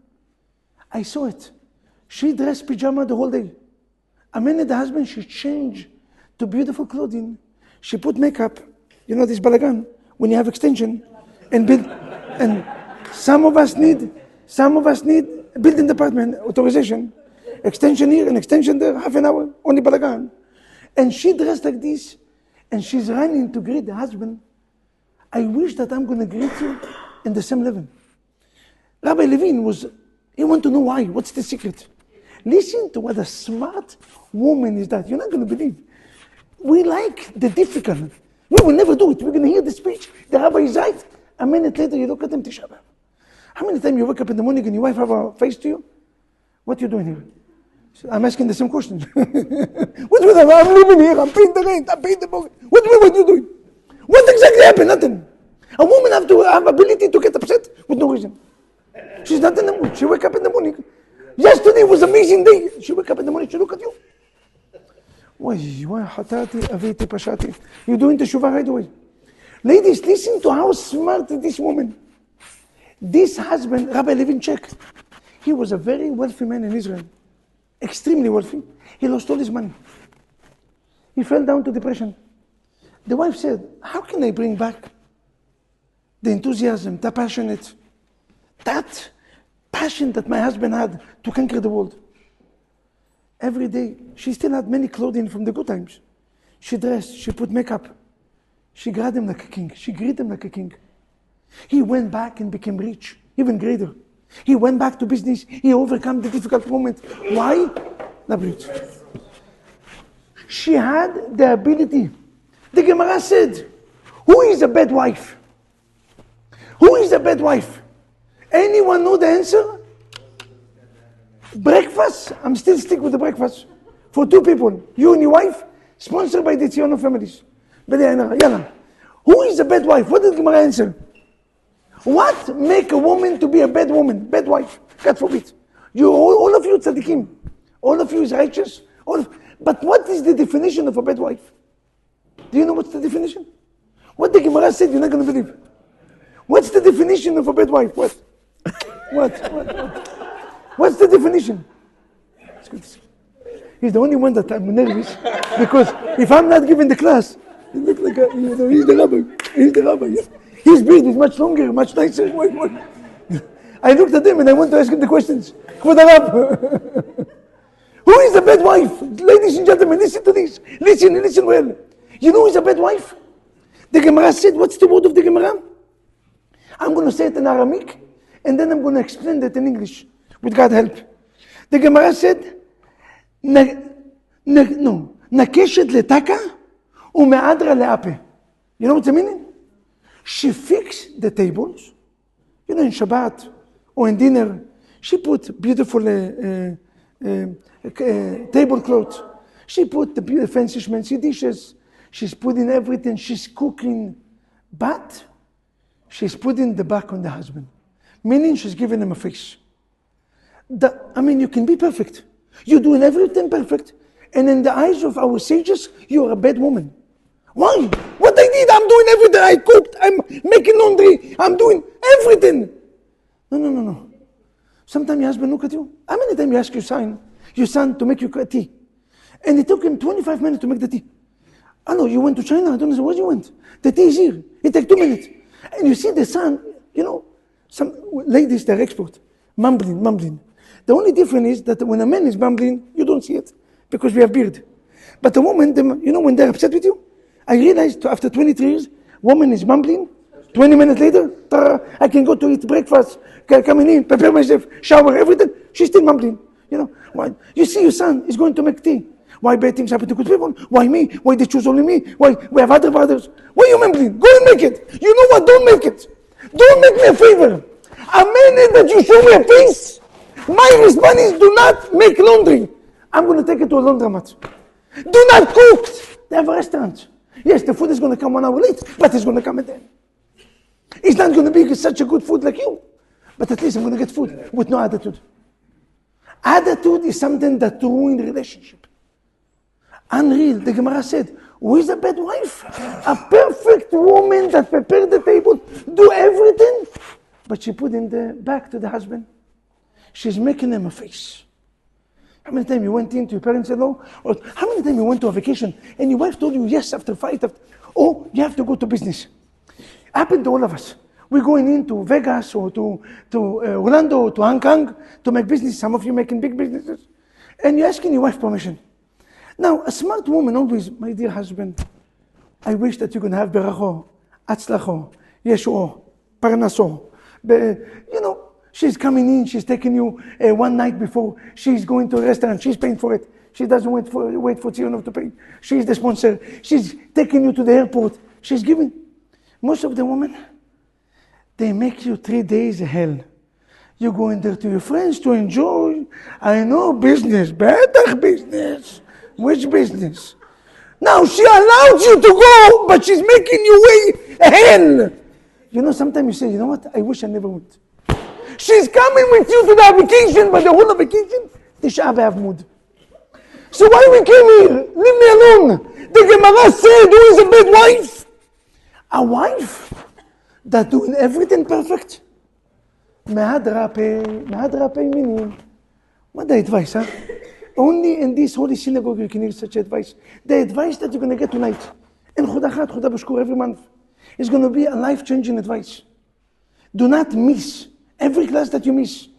I saw it. She dressed pajama the whole day. A minute the husband, she changed to beautiful clothing. She put makeup. You know this balagan, when you have extension and build, and some of us need building department authorization. Extension here and extension there, half an hour, only balagan. And she dressed like this, and she's running to greet the husband. I wish that I'm going to greet you in the same level. Rabbi Levin he wanted to know why, what's the secret? Listen to what a smart woman is that. You're not going to believe. We like the difficult. We will never do it. We're going to hear the speech. The rabbi is right. A minute later, you look at them, Tisha B'Av. How many times you wake up in the morning and your wife have a face to you? What are you doing here? I'm asking the same question. What's with that? I'm living here. I'm paying the rent. I'm paying the mortgage. What are you doing? What exactly happened? Nothing. A woman have to have ability to get upset with no reason. She's not in the mood. She wake up in the morning. Yesterday was an amazing day. She wake up in the morning. She look at you. You're doing the shuvah right away. Ladies, listen to how smart this woman. This husband, Rabbi Levin, check. He was a very wealthy man in Israel. Extremely wealthy. He lost all his money. He fell down to depression. The wife said, how can I bring back the enthusiasm, that passion that my husband had to conquer the world? Every day, she still had many clothing from the good times. She dressed, she put makeup. She greeted him like a king. She greeted him like a king. He went back and became rich, even greater. He went back to business. He overcame the difficult moment. Why? She had the ability. The Gemara said, who is a bad wife? Who is a bad wife? Anyone know the answer? Breakfast. I'm still stick with the breakfast. For 2 people, you and your wife, sponsored by the Zvulonov families. Who is a bad wife? What did the Gemara answer? What make a woman to be a bad woman, bad wife? God forbid. All of you tzaddikim. All of you is righteous. But what is the definition of a bad wife? Do you know what's the definition? What the Gemara said, you're not going to believe. What's the definition of a bad wife? What? What's the definition? It's good to see. He's the only one that I'm nervous because if I'm not giving the class, he looks like he's the rabbi. He's the rabbi. His beard is much longer, much nicer. I looked at him and I want to ask him the questions. Who is a bad wife? Ladies and gentlemen, listen to this. Listen well. You know who is a bad wife? The Gemara said, what's the word of the Gemara? I'm going to say it in Aramaic and then I'm going to explain it in English with God's help. The Gemara said, Nakeshet letaka umeadra leape. You know what the meaning? She fixed the tables. You know, in Shabbat or in dinner, she put beautiful tablecloth. She put the beautiful fancy schmancy dishes. She's putting everything. She's cooking. But she's putting the back on the husband. Meaning she's giving him a face. You can be perfect. You're doing everything perfect. And in the eyes of our sages, you're a bad woman. Why? What I did, I'm doing everything. I cooked, I'm making laundry, I'm doing everything. No. Sometimes your husband look at you. How many times you ask your son to make you tea? And it took him 25 minutes to make the tea. I know, you went to China, I don't know where you went. The tea is here. It takes 2 minutes. And you see the son, some ladies, they're expert. Mumbling. The only difference is that when a man is mumbling, you don't see it because we have beard. But a woman, when they're upset with you, I realized after 23 years, woman is mumbling. 20 minutes later, I can go to eat breakfast, come in, prepare myself, shower, everything. She's still mumbling. Why? You see your son is going to make tea. Why bad things happen to good people? Why me? Why they choose only me? Why we have other brothers? Why are you mumbling? Go and make it. You know what? Don't make it. Don't make me a favor. A minute that you show me a face, my response is do not make laundry. I'm going to take it to a laundromat. Do not cook. They have a restaurant. Yes, the food is going to come 1 hour late, but it's going to come at the end. It's not going to be such a good food like you, but at least I'm going to get food with no attitude. Attitude is something that ruins relationship. Unreal. The Gemara said, who is a bad wife? A perfect woman that prepared the table, do everything, but she put in the back to the husband. She's making him a face. How many times you went into your parents-in-law? Or how many times you went to a vacation and your wife told you yes after fight? Oh, you have to go to business. Happened to all of us. We're going into Vegas or to Orlando or to Hong Kong to make business. Some of you making big businesses. And you're asking your wife permission. Now, a smart woman always, my dear husband, I wish that you can have beracho, atzlacho, yeshuo, parnaso. She's coming in, she's taking you one night before, she's going to a restaurant, she's paying for it. She doesn't wait for Zvulonov to pay. She's the sponsor. She's taking you to the airport. She's giving. Most of the women, they make you 3 days hell. You go in there to your friends to enjoy. I know business, better business. Which business? Now she allows you to go, but she's making you wait hell. Sometimes you say, you know what? I wish I never went. She's coming with you to the vacation, but the whole vacation, the Shabbat mood. So why we came here? Leave me alone. The Gemara said, who is a bad wife? A wife that doing everything perfect. Mehadrape meaning. What the advice, huh? Only in this holy synagogue you can hear such advice. The advice that you're going to get tonight, in Chodachat, Chodabashkur every month, is going to be a life-changing advice. Do not miss every class that you miss.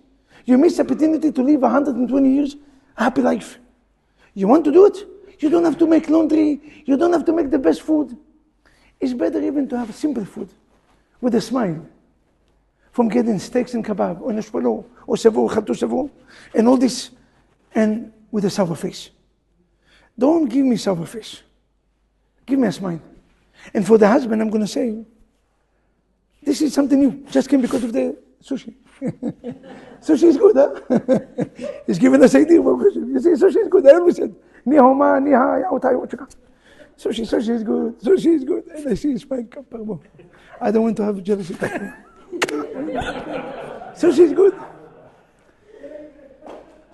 You miss the opportunity to live 120 years, a happy life. You want to do it? You don't have to make laundry. You don't have to make the best food. It's better even to have simple food with a smile. From getting steaks and kebab, or nashpalo, or savo, chatu savo, and all this, and with a sour face. Don't give me sour face. Give me a smile. And for the husband, I'm going to say, this is something new. Just came because of the sushi. Sushi is good, huh? He's giving us idea. You see, sushi is good. I always said, ni homa, ni ha, yautai, wachaka. Sushi is good. Sushi is good. And I see his fine cup. I don't want to have jealousy. Sushi is good.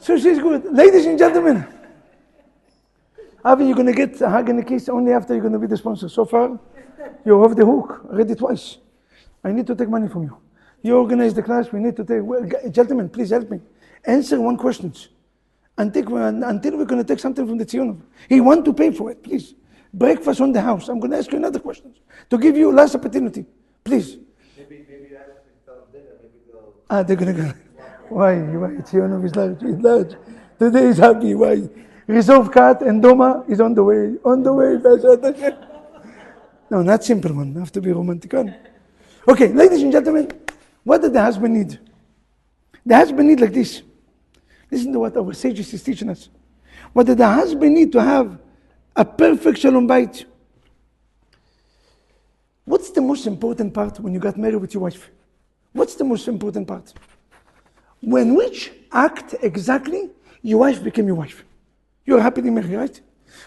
So she's good. Ladies and gentlemen, Avi, you're going to get a hug and a kiss only after you're going to be the sponsor. So far, you're off the hook. Already twice. I need to take money from you. You organize the class. We need to take... Well, gentlemen, please help me. Answer one question. Until we're going to take something from the Zvulonov. He wants to pay for it, please. Breakfast on the house. I'm going to ask you another question. To give you last opportunity. Please. Maybe you ask them to tell them dinner, maybe they'll... They're going to go. Why? Zvulonov is large. He's large. Today is happy. Why? Resolve cut and Doma is on the way. On the way. No, not simple one. Have to be romantic one. Okay, ladies and gentlemen, what does the husband need? The husband need like this. Listen to what our sages is teaching us. What does the husband need to have a perfect shalom bayit? What's the most important part when you got married with your wife? What's the most important part? When which act exactly your wife became your wife? You're happily married, right?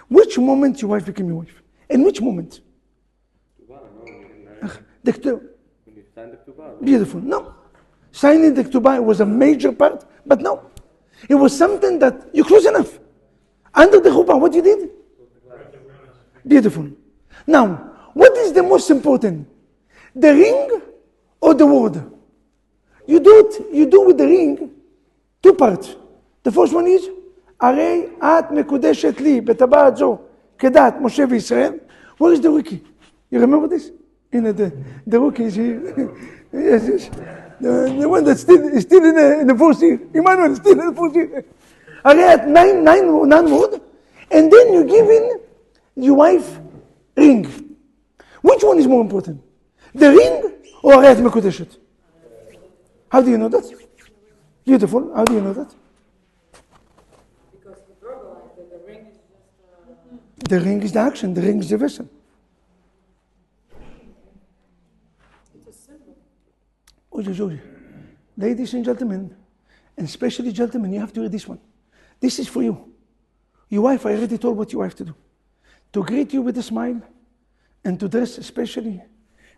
Which moment your wife became your wife? In which moment? When you signed the Ketubah. Beautiful. No. Signing the Ketubah was a major part, but no. It was something that you close enough. Under the chuppah, what you did? Beautiful. Now, what is the most important? The ring or the word? You do with the ring two parts. The first one is, הרי את מקודשת לי בטבעת זו כדת משה וישראל. Where is the rookie? You remember this? The rookie is here. Yes. The one that's still in the fourth year. Emmanuel is still in the fourth year. הרי את nine word, and then you give in your wife ring. Which one is more important? The ring or הרי את מקודשת? How do you know that? Beautiful. How do you know that? Because the verbalized that the ring is just The ring is the action. The ring is the vessel. it's a symbol. Oh, ladies and gentlemen, and especially gentlemen, you have to read this one. This is for you. Your wife, I already told what your wife to do. To greet you with a smile and to dress especially.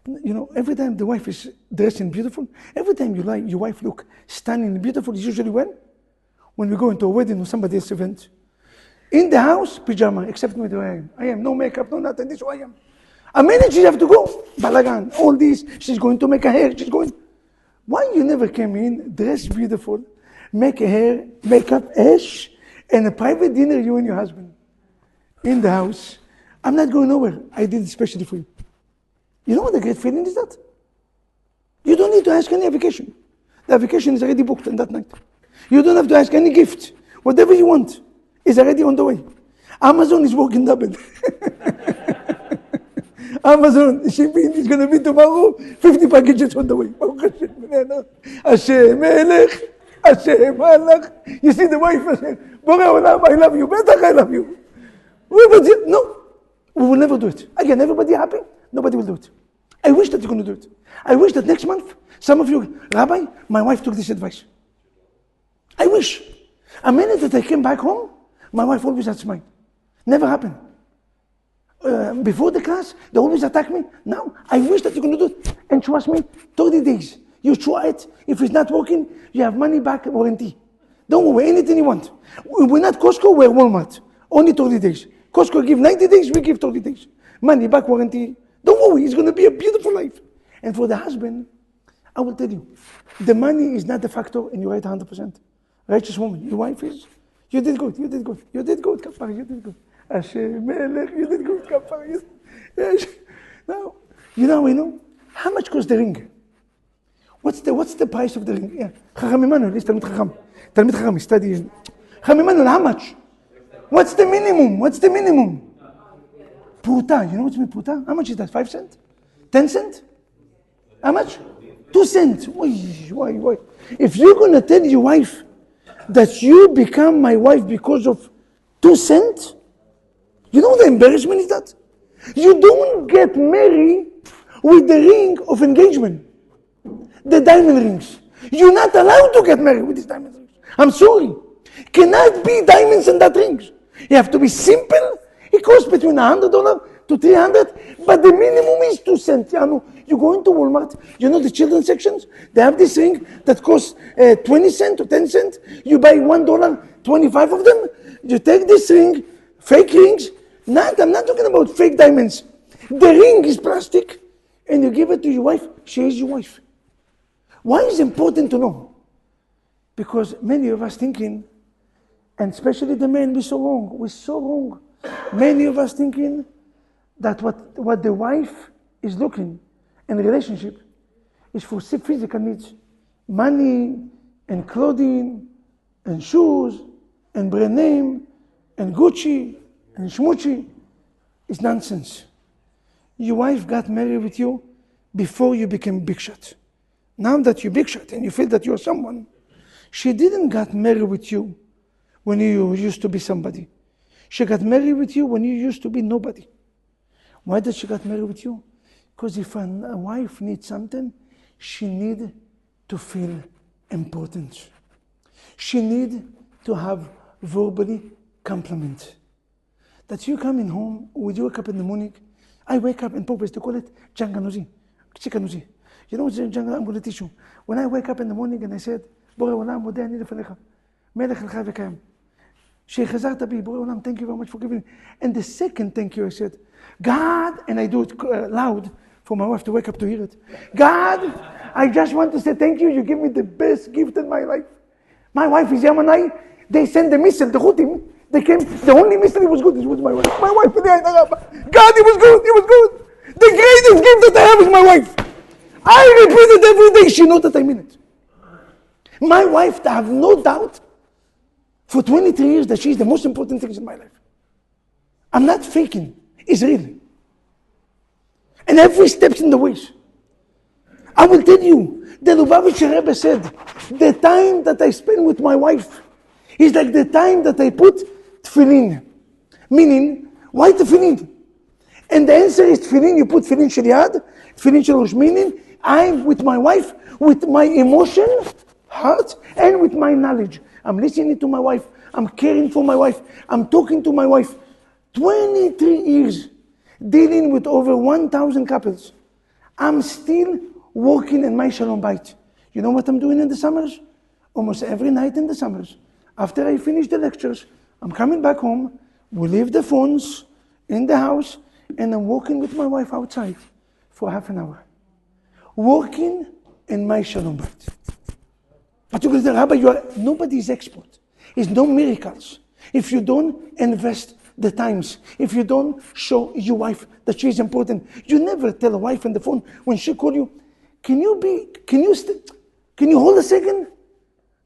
You know, every time the wife is dressing beautiful, every time your wife look stunning and beautiful, is usually when we go into a wedding or somebody else's event. In the house, pajama, except me the way I am. I am no makeup, no nothing, this is who I am. A minute she have to go, balagan, all this, she's going to make a hair, Why you never came in, dress beautiful, make a hair, makeup, ash, and a private dinner, you and your husband, in the house. I'm not going nowhere. I did it especially for you. You know what a great feeling is that? You don't need to ask any vacation. The vacation is already booked on that night. You don't have to ask any gift. Whatever you want is already on the way. Amazon is working double. Amazon shipping is going to be tomorrow, 50 packages on the way. Hashem Melech, Hashem Malach. You see the wife, Borei Olam, I love you. Betach, I love you. No, we will never do it. Again, everybody happy? Nobody will do it. I wish that you're going to do it. I wish that next month, some of you, Rabbi, my wife took this advice. I wish. A minute that I came back home, my wife always had smile. Never happened. Before the class, they always attack me. Now, I wish that you're going to do it. And trust me, 30 days. You try it. If it's not working, you have money back warranty. Don't worry, anything you want. We're not Costco, we're Walmart. Only 30 days. Costco give 90 days, we give 30 days. Money back warranty. Don't worry, it's going to be a beautiful life. And for the husband, I will tell you, the money is not the factor, and you're right 100%. Righteous woman, your wife is, you did good, Kapar, you did good. Hashem Melech, you did good, Kapar. Now, you know, how much costs the ring? What's the price of the ring? Yeah. Chacham Emmanuel, he's Talmid Chacham. Talmid Chacham, study. Chacham Emmanuel, how much? What's the minimum? Pruta, you know what's pruta? How much is that? 5 cents? 10 cents? How much? 2 cents. Why? If you're going to tell your wife that you become my wife because of 2 cents, you know what the embarrassment is that? You don't get married with the ring of engagement. The diamond rings. You're not allowed to get married with these diamond rings. I'm sorry. Cannot be diamonds and that rings. You have to be simple. It costs between $100 to $300, but the minimum is 2 cents. You go into Walmart, you know the children's sections? They have this ring that costs 20 cents or 10 cents. You buy $1, 25 of them. You take this ring, fake rings. I'm not talking about fake diamonds. The ring is plastic, and you give it to your wife. She is your wife. Why is it important to know? Because many of us thinking, and especially the men, we're so wrong. Many of us thinking that what the wife is looking in a relationship is for physical needs. Money and clothing and shoes and brand name and Gucci and Schmucci. It's nonsense. Your wife got married with you before you became big shot. Now that you're big shot and you feel that you're someone, she didn't get married with you when you used to be somebody. She got married with you when you used to be nobody. Why did she get married with you? Because if a wife needs something, she needs to feel important. She needs to have verbally compliment. That you coming home, when you wake up in the morning, I wake up in purpose to call it Janganuzi, Chikanuzi. You know what Jangan, I'm going to teach you. When I wake up in the morning and I said, Borei Olam, modeh ani lefanecha, melech l'chai v'kayam. Shechazarta bi, Borei Olam, thank you very much for giving me. And the second thank you, I said, God, and I do it loud for my wife to wake up to hear it. God, I just want to say thank you. You give me the best gift in my life. My wife is Yamanai. They sent the missile, the Houthim. They came, the only missile was good was my wife. My wife, God, it was good. The greatest gift that I have is my wife. I repeat it every day. She knows that I mean it. My wife, I have no doubt for 23 years that she is the most important thing in my life. I'm not faking. It's real. And every step's in the ways. I will tell you, the Lubavitcher Rebbe said, the time that I spend with my wife is like the time that I put tefillin. Meaning, why tefillin? And the answer is tefillin, you put tefillin shel yad, tefillin shel rosh, meaning I'm with my wife, with my emotion, heart, and with my knowledge. I'm listening to my wife, I'm caring for my wife, I'm talking to my wife. 23 years dealing with over 1,000 couples. I'm still working in my Shalom Bait. You know what I'm doing in the summers? Almost every night in the summers. After I finish the lectures, I'm coming back home, we leave the phones in the house, and I'm walking with my wife outside for half an hour. Working in my Shalom Bait. But you can say, Rabbi, nobody is expert. It's no miracles. If you don't invest the times, if you don't show your wife that she is important, you never tell a wife on the phone when she call you, can you hold a second?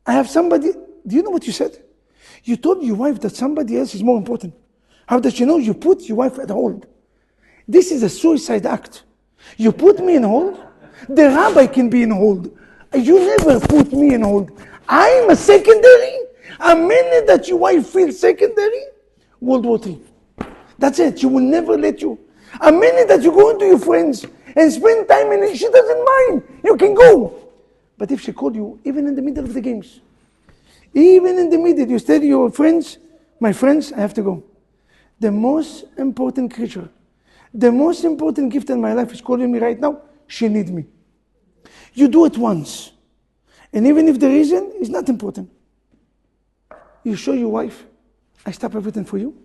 I have somebody. Do you know what you said? You told your wife that somebody else is more important. How does she know? You put your wife at hold. This is a suicide act. You put me in hold. The rabbi can be in hold. You never put me in hold. I'm a secondary. A minute that your wife feels secondary, World War III. That's it. She will never let you. A minute that you go into your friends and spend time in it, she doesn't mind. You can go. But if she called you, even in the middle of the games, even in the middle, you tell your friends, my friends, I have to go. The most important creature, the most important gift in my life is calling me right now. She needs me. You do it once. And even if the reason is not important, you show your wife, I stop everything for you.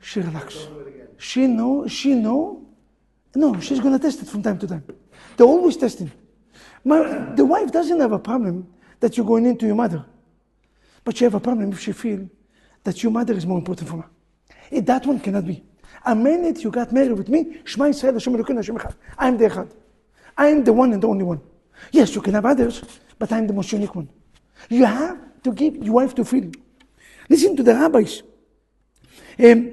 She relax. She know. No, she's going to test it from time to time. They're always testing. The wife doesn't have a problem that you're going into your mother. But she have a problem if she feel that your mother is more important for her. That one cannot be. A minute you got married with me, Shema Yisrael Hashem Elokeinu Hashem Echad. I'm the Echad. I'm the one and the only one. Yes, you can have others, but I'm the most unique one. You have to give your wife to feel. Listen to the rabbis. Rabbi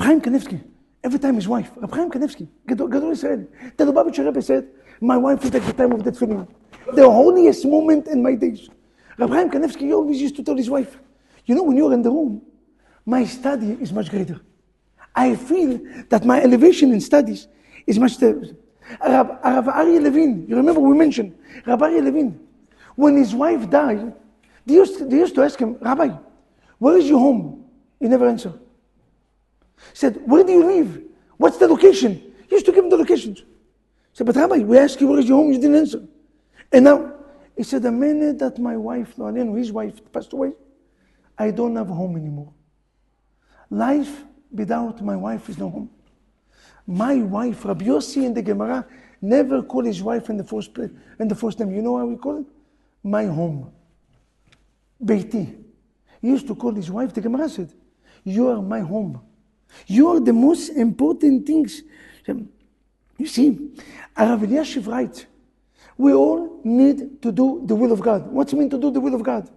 Chaim Kanevsky, every time his wife, Rabbi Chaim Kanevsky, Gadol Israel, the Lubavitcher Rebbe said, my wife is like the time of that feeling. The holiest moment in my days. Rabbi Chaim Kanevsky always used to tell his wife, you know, when you're in the room, my study is much greater. I feel that my elevation in studies is much greater. Rav Aryeh Levin, you remember we mentioned, Rav Aryeh Levin, when his wife died, they used to ask him, Rabbi, where is your home? He never answered. He said, where do you live? What's the location? He used to give him the locations. I said, but Rabbi, we asked you where is your home, you didn't answer. And now, he said, the minute that my wife, his wife passed away, I don't have a home anymore. Life without my wife is no home. My wife, Rabbi Yossi in the Gemara, never called his wife in the first name. You know how we call it? My home. Beiti. He used to call his wife, the Gemara said, you are my home. You are the most important things. You see, Rav Eliashiv writes, we all need to do the will of God. What's it mean to do the will of God?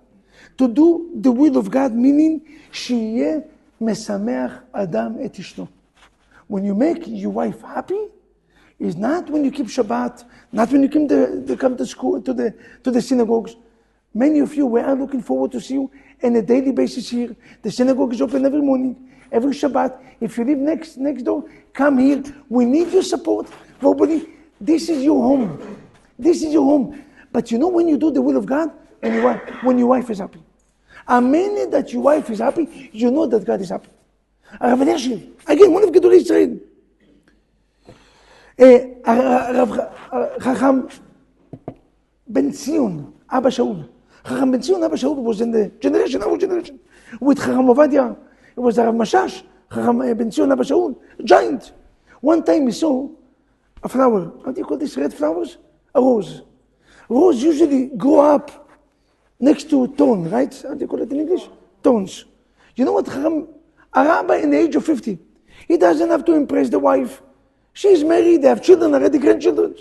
To do the will of God meaning, שיהיה משמח אדם את אשתו. When you make your wife happy, is not when you keep Shabbat, not when you come to school, to the synagogues. Many of you, we are looking forward to see you on a daily basis here. The synagogue is open every morning, every Shabbat. If you live next door, come here. We need your support. Nobody, this is your home. This is your home. But you know when you do the will of God? When your wife is happy. A minute that your wife is happy, you know that God is happy. Rav Eliashiv, again, one of Gedolei Israel. Chacham Ben Zion, Abba Shaul. Chacham Ben Zion, Abba Shaul was in the generation, our generation. With Chacham Ovadia, it was Rav Mashash. Chacham Ben Zion, Abba Shaul, giant. One time he saw a flower. How do you call this? Red flowers? A rose. Rose usually grow up next to thorn, right? How do you call it in English? Thorns. You know what? A rabbi in the age of 50, he doesn't have to impress the wife. She's married, they have children already, grandchildren.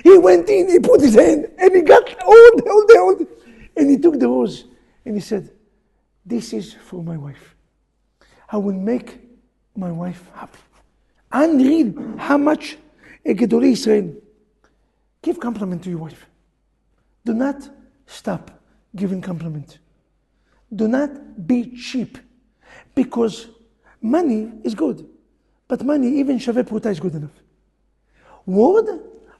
He went in, he put his hand, and he got old. And he took the rose, and he said, this is for my wife. I will make my wife happy. Unreal how much a Gedolei Israel. Give compliment to your wife. Do not stop giving compliment. Do not be cheap. Because money is good. But money, even שווה פרוטה, is good enough. word,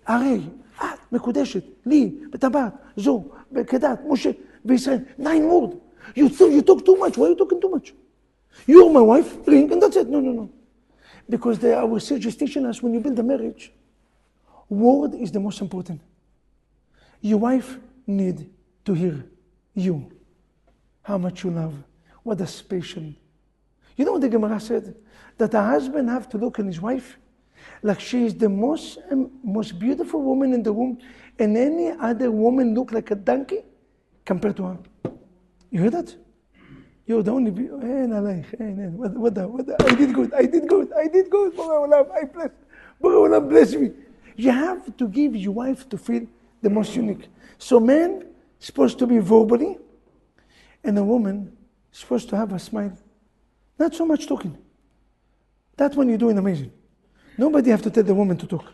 הרי את מקודשת לי בטבעת זו, כדת משה וישראל. 9 words. You talk too much. Why are you talking too much? You're my wife, ring, and that's it. No. Because our sages teaching us when you build a marriage, word is the most important. Your wife need to hear you, how much you love, what a special. You know what the Gemara said? That a husband have to look at his wife like she is the most beautiful woman in the room, and any other woman look like a donkey compared to her. You heard that? You're the only. What? I did good. Boreolam bless me. You have to give your wife to feel the most unique. So man is supposed to be verbally, and a woman is supposed to have a smile. Not so much talking. That's when you're doing amazing. Nobody have to tell the woman to talk.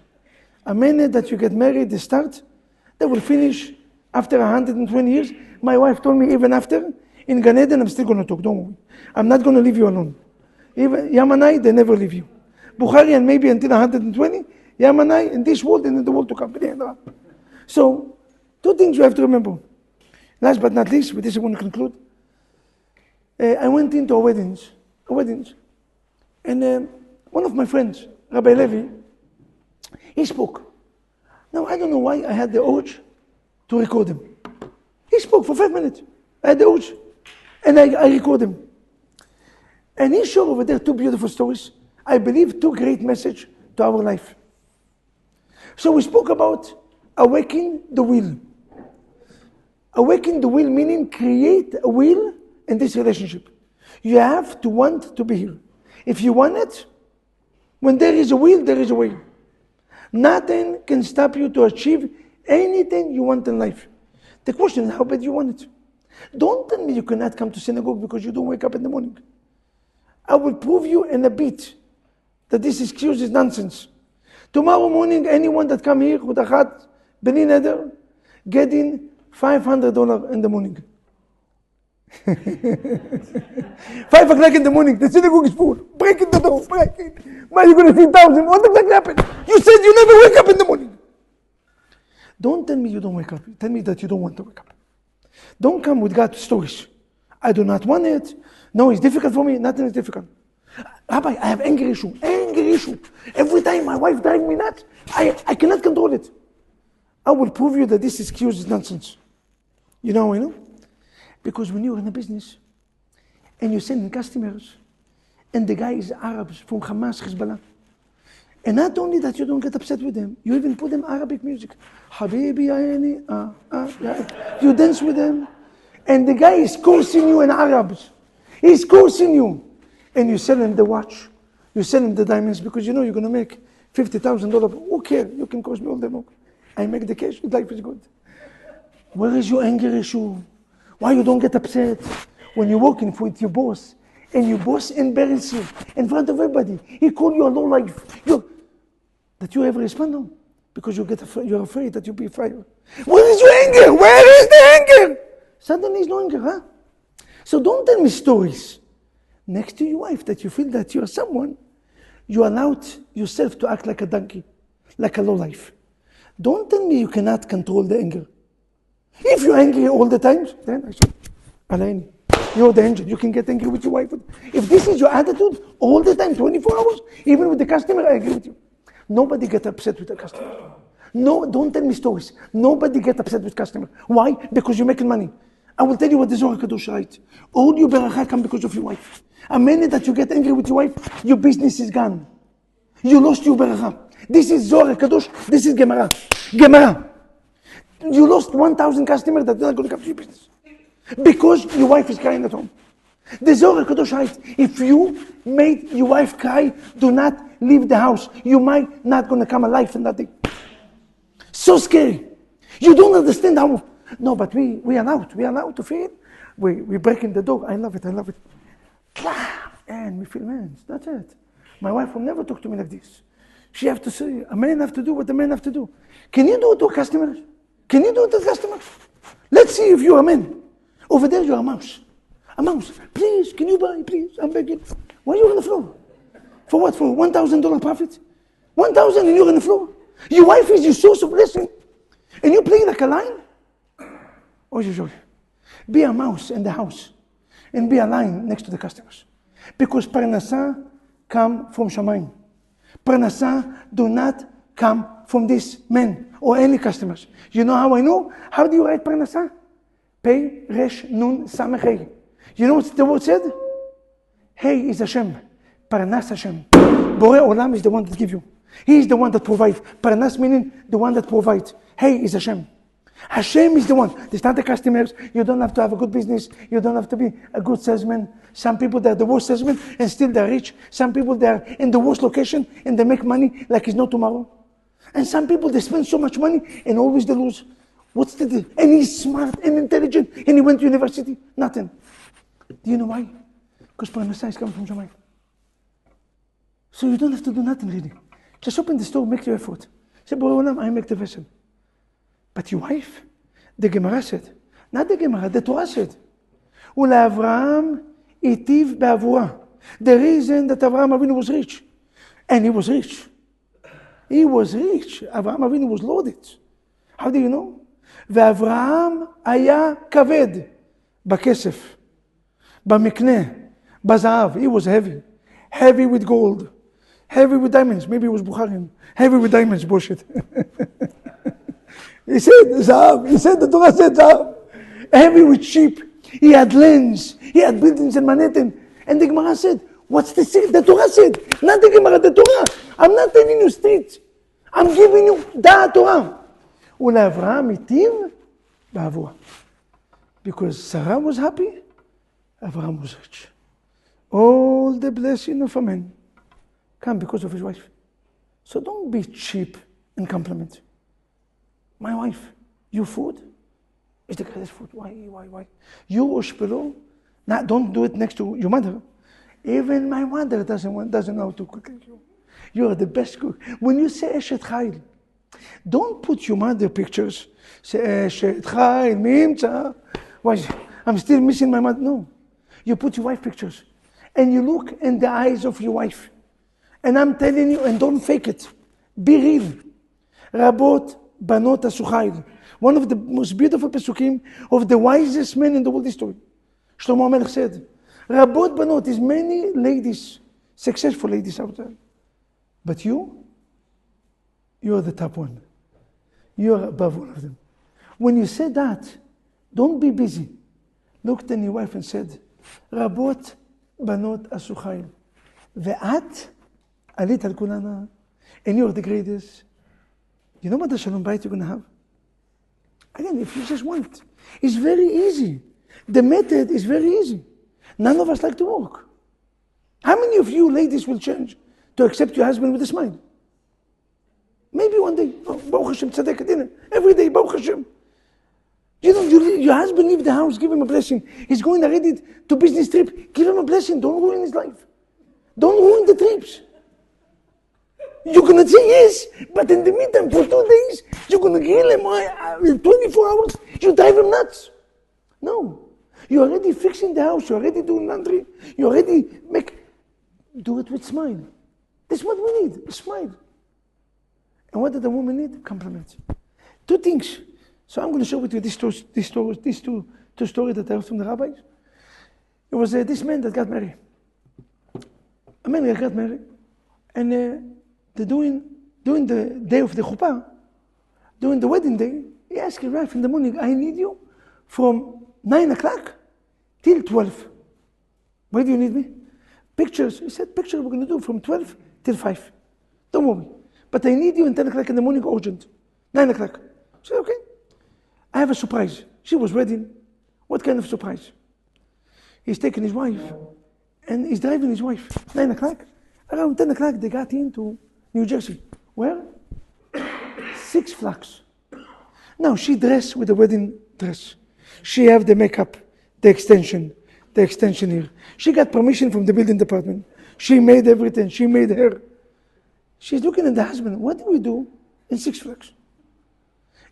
A minute that you get married, they start, they will finish after 120 years. My wife told me even after, in Gan Eden, I'm still going to talk, don't worry. I'm not going to leave you alone. Even Yamanai, they never leave you. Bukhari, and maybe until 120, Yamanai, in this world and in the world to come. So, 2 things you have to remember. Last but not least, with this I want to conclude. I went into weddings. And one of my friends, Rabbi Levi, he spoke. Now, I don't know why I had the urge to record him. He spoke for 5 minutes. I had the urge. And I record him. And he showed over there 2 beautiful stories. I believe 2 great messages to our life. So we spoke about awakening the will. Awaken the will meaning create a will in this relationship. You have to want to be here. If you want it, when there is a will, there is a way. Nothing can stop you to achieve anything you want in life. The question is how bad you want it. Don't tell me you cannot come to synagogue because you don't wake up in the morning. I will prove you in a bit that this excuse is nonsense. Tomorrow morning, anyone that come here, Hudachat, Beni Neder, getting $500 in the morning. 5 o'clock in the morning, the synagogue is full. Break in the door, break it. Why are you going to see 1,000? What exactly happened? You said you never wake up in the morning. Don't tell me you don't wake up. Tell me that you don't want to wake up. Don't come with God's stories. I do not want it. No, it's difficult for me. Nothing is difficult. Rabbi, I have anger issue. anger issue. Every time my wife drives me nuts, I cannot control it. I will prove you that this excuse is nonsense. You know, because when you're in a business and you're sending customers, and the guy is Arabs from Hamas, Hezbollah, and not only that you don't get upset with them, you even put them Arabic music. Habibi, ayani, yeah. You dance with them, and the guy is cursing you in Arabs. He's cursing you. And you sell him the watch, you sell him the diamonds, because you know you're going to make $50,000. Who cares? You can curse me all day long. I make the cash, life is good. Where is your anger issue? Why you don't get upset? When you're working with your boss, and your boss embarrasses you in front of everybody, he called you a low life. That you ever respond on, because you're afraid that you'll be fired. Where is your anger? Where is the anger? Suddenly there's no anger, huh? So don't tell me stories next to your wife that you feel that you're someone. You allowed yourself to act like a donkey, like a low life. Don't tell me you cannot control the anger. If you're angry all the time, then I should. Alain, you're the angel. You can get angry with your wife. If this is your attitude all the time, 24 hours, even with the customer, I agree with you. Nobody gets upset with the customer. No, don't tell me stories. Nobody gets upset with customer. Why? Because you're making money. I will tell you what the Zohar Kadosh writes. All your beracha come because of your wife. A minute that you get angry with your wife, your business is gone. You lost your beracha. This is Zohar Kadosh. This is Gemara. Gemara. You lost 1,000 customers that are not going to come to your business because your wife is crying at home. The Zohar Kadosh writes, if you made your wife cry, do not leave the house. You might not going to come alive in that day. So scary. You don't understand how. No, but we are allowed to feel. We break in the door. I love it. And we feel, man, that's it. My wife will never talk to me like this. She have to say, a man have to do what a man have to do. Can you do it to customers? Can you do it to customers? Let's see if you're a man. Over there you're a mouse. A mouse. Please, can you buy? Please, I'm begging. Why are you on the floor? For what? For $1,000 profit? 1,000 and you're on the floor? Your wife is your source of blessing. And you play like a lion? Oh, be a mouse in the house. And be a lion next to the customers. Because Parnasah come from Shamayim. Parnasah do not come from this man or any customers. You know how I know? How do you write Parnasah? Pei, Resh, Nun, Samech, Hey. You know what the word said? Hey is Hashem. Parnas Hashem. Borei Olam is the one that gives you. He is the one that provides. Parnas meaning the one that provides. Hey is Hashem. Hashem is the one. It's not the customers. You don't have to have a good business. You don't have to be a good salesman. Some people, they're the worst salesman and still they're rich. Some people, they're in the worst location and they make money like it's no tomorrow. And some people, they spend so much money and always they lose. What's the deal? And he's smart and intelligent and he went to university. Nothing. Do you know why? Because Parnasah is coming from Shamayim. So you don't have to do nothing really. Just open the store, make your effort. Say, Borei Olam, I make the vessel. But your wife, the Gemara said, not the Gemara, the Torah said, Ula-Avraham itiv be'avura. The reason that Avraham Avinu was rich, and he was rich. He was rich. Avraham Avinu was loaded. How do you know? Ve'Avraham haya kaved בכסף, במקנה, בזהב. He was heavy. Heavy with gold. Heavy with diamonds. Maybe it was Bukharim. Heavy with diamonds. Bullshit. He said Zahav. He said the Torah said Zahav. Heavy with sheep. He had lands. He had buildings in Manhattan. And the Gemara said, what's the secret? The Torah said. Not the Gemara, the Torah. I'm not telling you straight. I'm giving you the Torah. Ula-Avraham itiv ba'avura. Because Sarah was happy, Avraham was rich. All the blessing of a man come because of his wife. So don't be cheap in compliment. My wife, your food is the greatest food. Why? You ushpelo, don't do it next to your mother. Even my mother doesn't know how to cook like you. You are the best cook. When you say Eshet Chayil, don't put your mother pictures. Say Eshet Chayil, Mimcha. Why? I'm still missing my mother. No. You put your wife pictures. And you look in the eyes of your wife. And I'm telling you, and don't fake it. Be real. Rabot Banot Asuchayil. One of the most beautiful pesukim of the wisest men in the world history. Shlomo HaMelech said, Rabot Banot is many ladies, successful ladies out there. But you're the top one. You're above all of them. When you say that, don't be busy. Looked at your wife and said, Rabot banot asu chayil. Ve'at alit al kulana. And you're the greatest. You know what the shalom bayit you're going to have? Again, if you just want. It's very easy. The method is very easy. None of us like to work. How many of you ladies will change to accept your husband with a smile? Maybe one day. Oh, Baruch Hashem, tzedek dinner. Every day, Baruch Hashem. You know, your husband leave the house, give him a blessing. He's going already to business trip. Give him a blessing. Don't ruin his life. Don't ruin the trips. You're going to say yes, but in the meantime, for 2 days, you're going to grill him in 24 hours. You drive him nuts. No. You're already fixing the house. You're already doing laundry. You already do it with smile. That's what we need, a smile. And what did the woman need? Compliments. 2 things. So I'm going to share with you these two stories that I heard from the rabbis. It was this man that got married. A man that got married. And they're doing the day of the chuppah, during the wedding day, he asked his wife in the morning, I need you from 9 o'clock till 12. Why do you need me? Pictures. He said, picture we're going to do from 12 till 5. Don't worry. But I need you at 10 o'clock in the morning, urgent. 9 o'clock. I said, okay. I have a surprise. She was wedding. What kind of surprise? He's taking his wife and he's driving his wife. 9 o'clock. Around 10 o'clock, they got into New Jersey. Where? Six Flags. Now, she dressed with a wedding dress. She have the makeup, the extension here. She got permission from the building department. She made everything. She made her. She's looking at the husband. What do we do in Six Flags?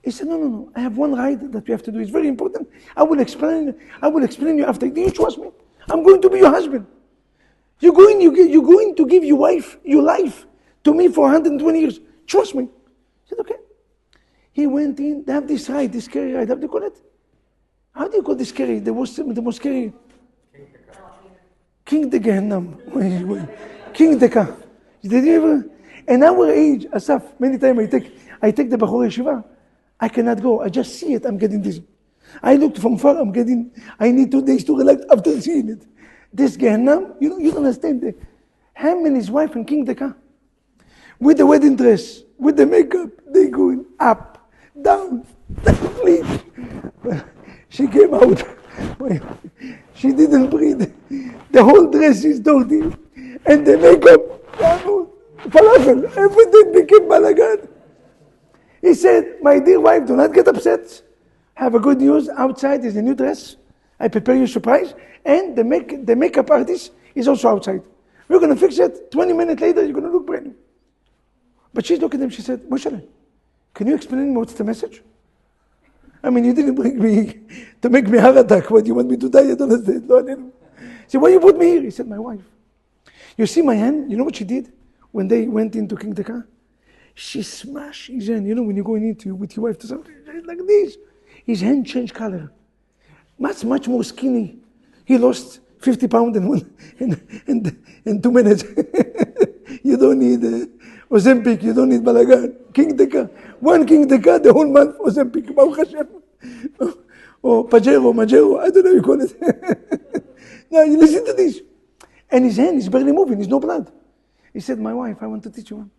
He said, no. I have one ride that we have to do. It's very important. I will explain you after. Do you trust me? I'm going to be your husband. You're going to give your life to me for 120 years. Trust me. I said, okay. He went in. They have this ride, this scary ride. How do you call it? How do you call this scary? The most scary. King the Gehenna. King the Ka. Did you ever? In our age, Asaf, many times I take the Bachor Yeshiva. I cannot go. I just see it. I'm getting dizzy. I looked from far. I need 2 days to relax after seeing it. This Gehenna, you don't understand. Him and his wife and King the Ka. With the wedding dress, with the makeup, they going up, down, please. She came out. She didn't breathe. The whole dress is dirty. And the makeup, falafel, everything became balagan. He said, my dear wife, do not get upset. Have a good news. Outside is a new dress. I prepare you a surprise. And the makeup artist is also outside. We're going to fix it. 20 minutes later, you're going to look brand new. But she looked at him. She said, Moshe, can you explain what's the message? I mean, you didn't bring me to make me heart attack. What, you want me to die? I don't understand. No, I didn't. He said, why you put me here? He said, my wife. You see my hand? You know what she did when they went into King Deka? She smashed his hand. You know when you're going into with your wife to something like this, his hand changed color. Much more skinny. He lost 50 pounds in 2 minutes. You don't need Ozempic. You don't need Balagan. King Deka. One King Deka, the whole month Ozempic. Baruch Hashem. Or Majero. I don't know you call it. Now you listen to this. And his hand is barely moving. There's no blood. He said, my wife, I want to teach you one.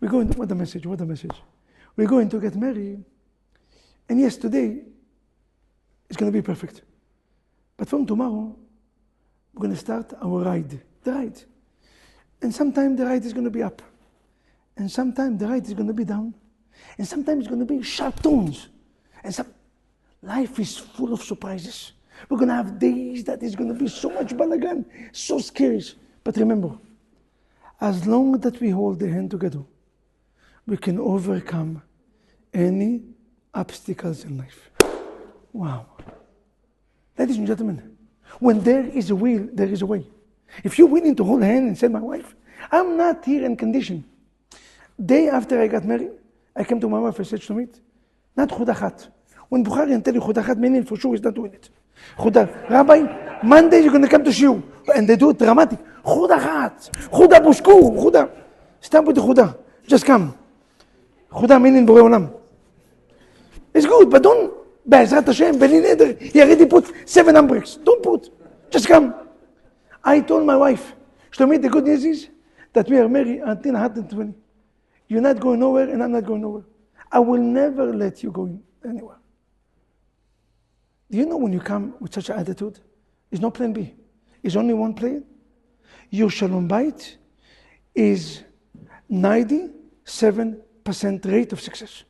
We're going, what a message. We're going to get married. And yes, today, it's going to be perfect. But from tomorrow, we're going to start our ride. The ride. And sometimes the ride is going to be up. And sometimes the ride is going to be down. And sometimes it's going to be sharp turns. And life is full of surprises. We're going to have days that is going to be so much balagan, so scary. But remember, as long that we hold the hand together, we can overcome any obstacles in life. Wow. Ladies and gentlemen, when there is a will, there is a way. If you're willing to hold a hand and say, my wife, I'm not here in condition. Day after I got married, I came to my wife and said to me, not chudachat. When Bukhari tell you chudachat, meaning for sure he's not doing it. Rabbi, Monday you're going to come to shiur. And they do it dramatic. Chudachat, chuda bushku, chuda. Start with the Chudah. Just come. Chudah meaning Borei Olam. It's good, but don't, Be'ezrat Hashem, Beni Neder, he already put 7 handbrakes. Don't put. Just come. I told my wife, Shlomi, the good news is that we are married until 120. You're not going nowhere, and I'm not going nowhere. I will never let you go anywhere. Do you know when you come with such an attitude, there's no plan B. There's only one plan. Your Shalom Bayit is 97% rate of success.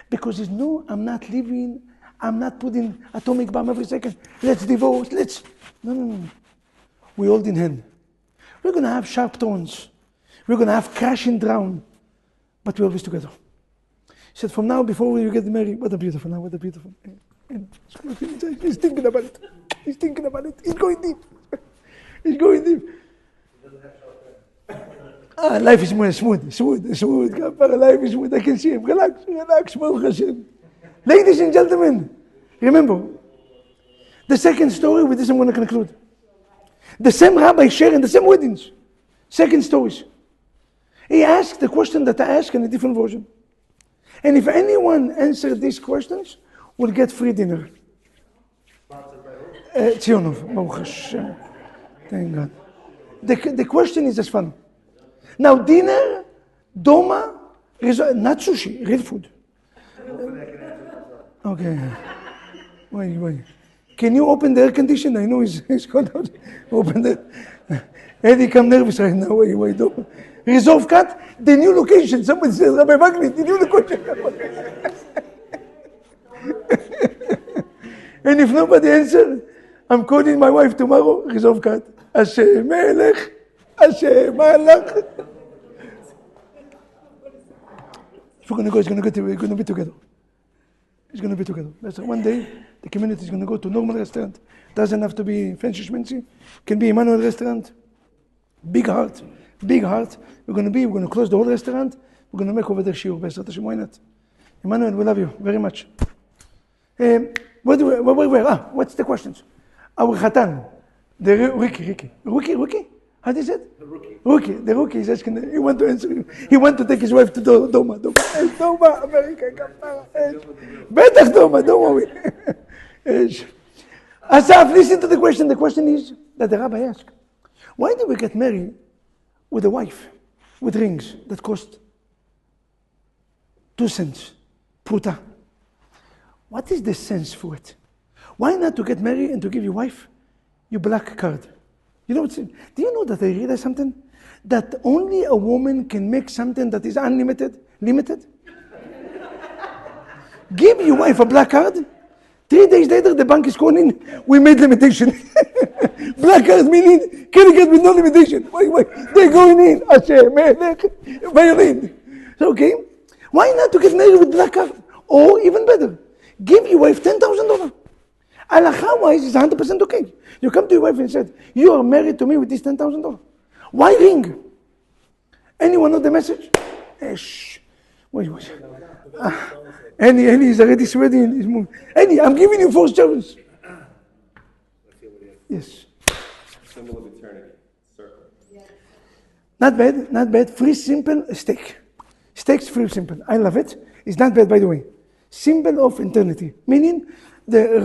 Because there's no, I'm not living, I'm not putting atomic bomb every second. Let's divorce, let's. No. We hold in hand. We're going to have sharp tones. We're going to have crash and drown. But we're always together. He said, from now, before you get married, what a beautiful, now, what a beautiful. He's thinking about it. He's thinking about it. He's going deep. He's going deep. Life is more smooth. Life is smooth. I can see him. Relax. Baruch Hashem. Ladies and gentlemen, remember, the second story, with this I'm going to conclude. The same rabbi sharing the same weddings. Second stories. He asked the question that I asked in a different version. And if anyone answered these questions, will get free dinner. Zvulonov, Baruch Hashem. Thank God. The question is as follows. Now dinner, doma, not sushi, real food. Okay. Wait. Can you open the air conditioner? I know it's cold out. Open the... Eddie, come nervous right now. Wait. Resolve cut, the new location. Somebody says, Rabbi Vaknin, the new location. And if nobody answers, I'm calling my wife tomorrow. Resolve cut. Hashem Melech. Hashem Malach. If we're going to go, we're going to be together. It's going to be together. One day, the community is going to go to a normal restaurant. Doesn't have to be fancy schmancy. Can be Emmanuel restaurant. Big heart. We're going to close the whole restaurant. We're going to make over there shiur. Why not? Emmanuel, we love you very much. What's the questions? Our Khatan, the Ricky. How do you say it? The rookie is asking, he want to answer. He want to take his wife to Doma. Doma, America, Betach Doma, don't worry. Asaf, listen to the question. The question is that the rabbi asked. Why do we get married with a wife, with rings that cost 2 cents, pruta? What is the sense for it? Why not to get married and to give your wife your black card? You know do you know that I realized something? That only a woman can make something that is unlimited, limited? Give your wife a black card. 3 days later, the bank is calling, we made limitation. Black card meaning, can you get with no limitation? Wait, they're going in. Hashem, violin. So, okay, why not to get married with black card? Or even better, give your wife $10,000. Halacha-wise, is 100% okay. You come to your wife and said, you are married to me with this $10,000. Why ring? Anyone know the message? Shh. Wait. Annie is already sweating in his mood. Annie, I'm giving you 4 chances. Yes. Symbol of eternity. Circle. Not bad. Free, simple, steak. Steak's free, simple. I love it. It's not bad, by the way. Symbol of eternity. Meaning, the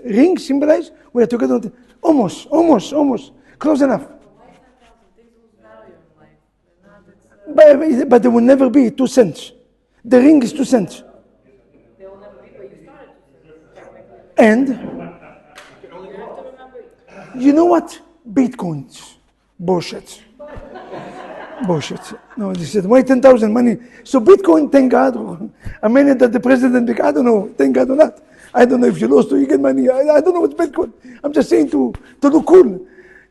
ring symbolizes we are together. Almost. Close enough. But there will never be 2 cents. The ring is 2 cents. There will never be, but you started. And you know what? Bitcoins. Bullshit. No, they said, why 10,000 money? So Bitcoin, thank God. A minute that the president, I don't know, thank God or not. I don't know if you lost or you get money. I don't know what's Bitcoin. I'm just saying to look cool.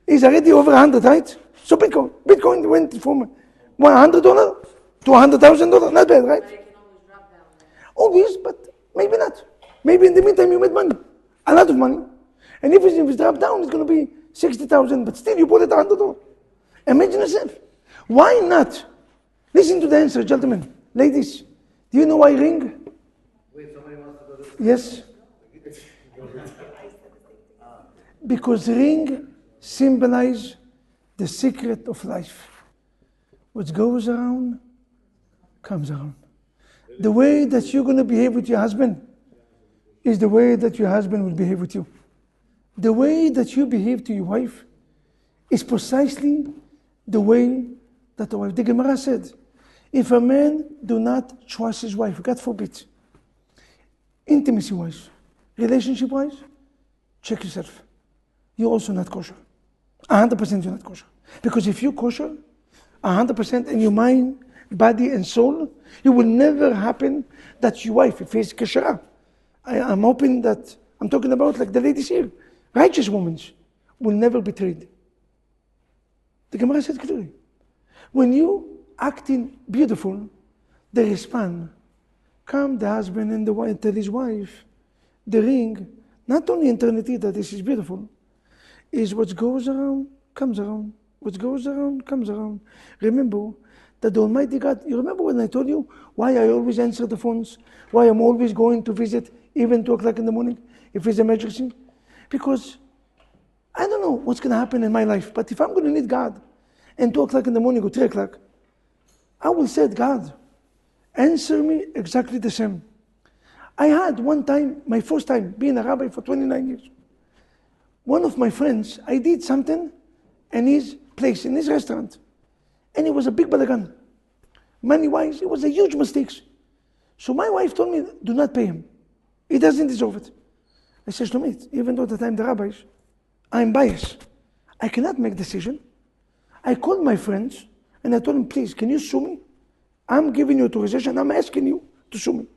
It's already over 100, right? So Bitcoin went from $100 to $100,000. Not bad, right? Always, but maybe not. Maybe in the meantime you made money. A lot of money. And if it's dropped down, it's going to be 60,000, but still you bought it $100. Imagine yourself. Why not? Listen to the answer, gentlemen. Ladies, do you know why ring? Wait, somebody wants to go to... Yes. Because ring symbolize the secret of life. What goes around, comes around. The way that you're going to behave with your husband is the way that your husband will behave with you. The way that you behave to your wife is precisely the way that the wife. The Gemara said, if a man do not trust his wife, God forbid, intimacy-wise, relationship-wise, check yourself. You're also not kosher. 100% you're not kosher. Because if you're kosher, 100% in your mind, body and soul, it will never happen that your wife, if it's kosher, I'm hoping that, I'm talking about like the ladies here, righteous women will never be betrayed. The Gemara said clearly, when you acting beautiful, they respond. Come the husband and the wife tell his wife, the ring, not only eternity that this is beautiful, is what goes around, comes around. What goes around, comes around. Remember that the Almighty God, you remember when I told you why I always answer the phones, why I'm always going to visit even 2 o'clock in the morning if it's an emergency? Because I don't know what's going to happen in my life, but if I'm going to need God and 2 o'clock in the morning or 3 o'clock, I will say, God, answer me exactly the same. I had one time, my first time being a rabbi for 29 years. One of my friends, I did something in his place, in his restaurant, and it was a big balagan. Money-wise, it was a huge mistake. So my wife told me, do not pay him. He doesn't deserve it. I said, Shlomit, even though that I'm the rabbi, I'm biased. I cannot make decision. I called my friends and I told them, please, can you sue me? I'm giving you authorization. I'm asking you to sue me.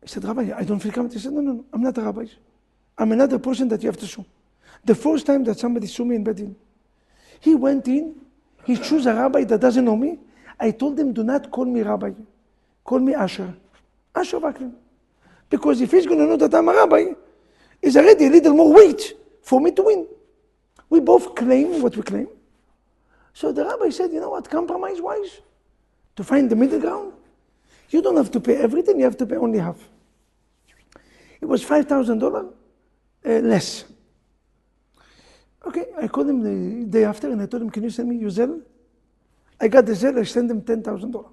I said, Rabbi, I don't feel comfortable. He said, no, I'm not a rabbi. I'm another person that you have to sue. The first time that somebody sued me in Bedin, he went in, he chose a rabbi that doesn't know me. I told him, do not call me rabbi. Call me Asher. Asher Vaknin. Because if he's going to know that I'm a rabbi, it's already a little more weight for me to win. We both claim what we claim. So the rabbi said, you know what, compromise-wise, to find the middle ground, you don't have to pay everything, you have to pay only half. It was $5,000 less. Okay, I called him the day after and I told him, can you send me your Zelle? I got the Zelle, I sent him $10,000.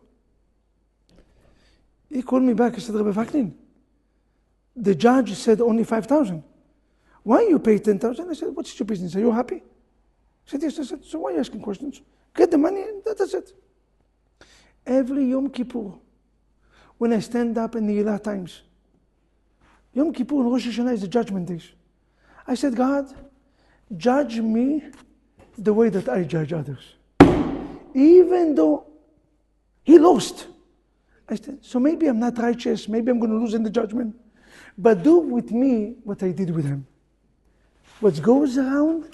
He called me back, he said, Rabbi Vaknin, the judge said only 5,000. Why you pay 10,000? I said, what's your business? Are you happy? He said, yes. I said, so why are you asking questions? Get the money and that's it. Every Yom Kippur, when I stand up in the Neilah times, Yom Kippur and Rosh Hashanah is the judgment days. I said, God, judge me the way that I judge others. Even though he lost. I said, so maybe I'm not righteous, maybe I'm going to lose in the judgment, but do with me what I did with him. What goes around,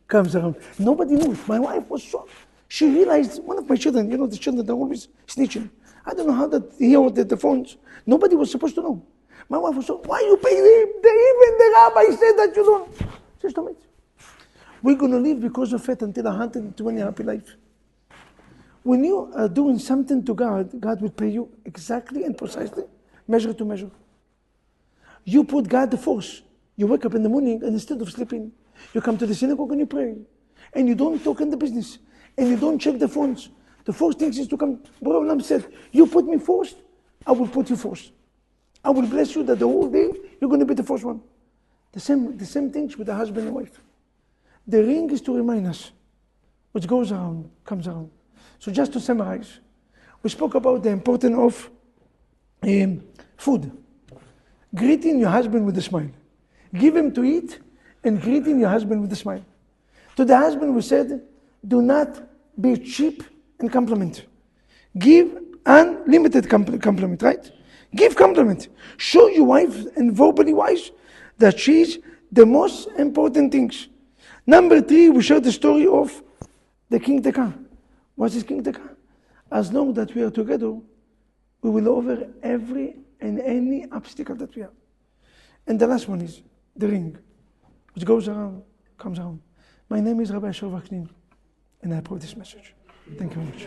comes around. Nobody knew it. My wife was shocked. She realized, one of my children, you know, the children, they're always snitching. I don't know how that he ordered the phones. Nobody was supposed to know. My wife was so, why you pay them? Even the rabbi said that you don't. Just don't. We're going to live because of it until 120 happy life. When you are doing something to God, God will pay you exactly and precisely, measure to measure. You put God the first. You wake up in the morning and instead of sleeping, you come to the synagogue and you pray. And you don't talk in the business. And you don't check the phones. The first thing is to come. Borei Olam said, you put me first, I will put you first. I will bless you that the whole day you're going to be the first one. The same things with the husband and wife. The ring is to remind us what goes around, comes around. So just to summarize, we spoke about the importance of food. Greeting your husband with a smile. Give him to eat and greeting your husband with a smile. To the husband we said, do not be cheap and compliment. Give unlimited compliment, right? Give compliment. Show your wife and verbally wise that she's the most important things. Number 3, we share the story of the King Deka. What is King Deka? As long that we are together, we will over every and any obstacle that we have. And the last one is the ring, which goes around, comes around. My name is Rabbi Vaknin, and I brought this message. Thank you very much.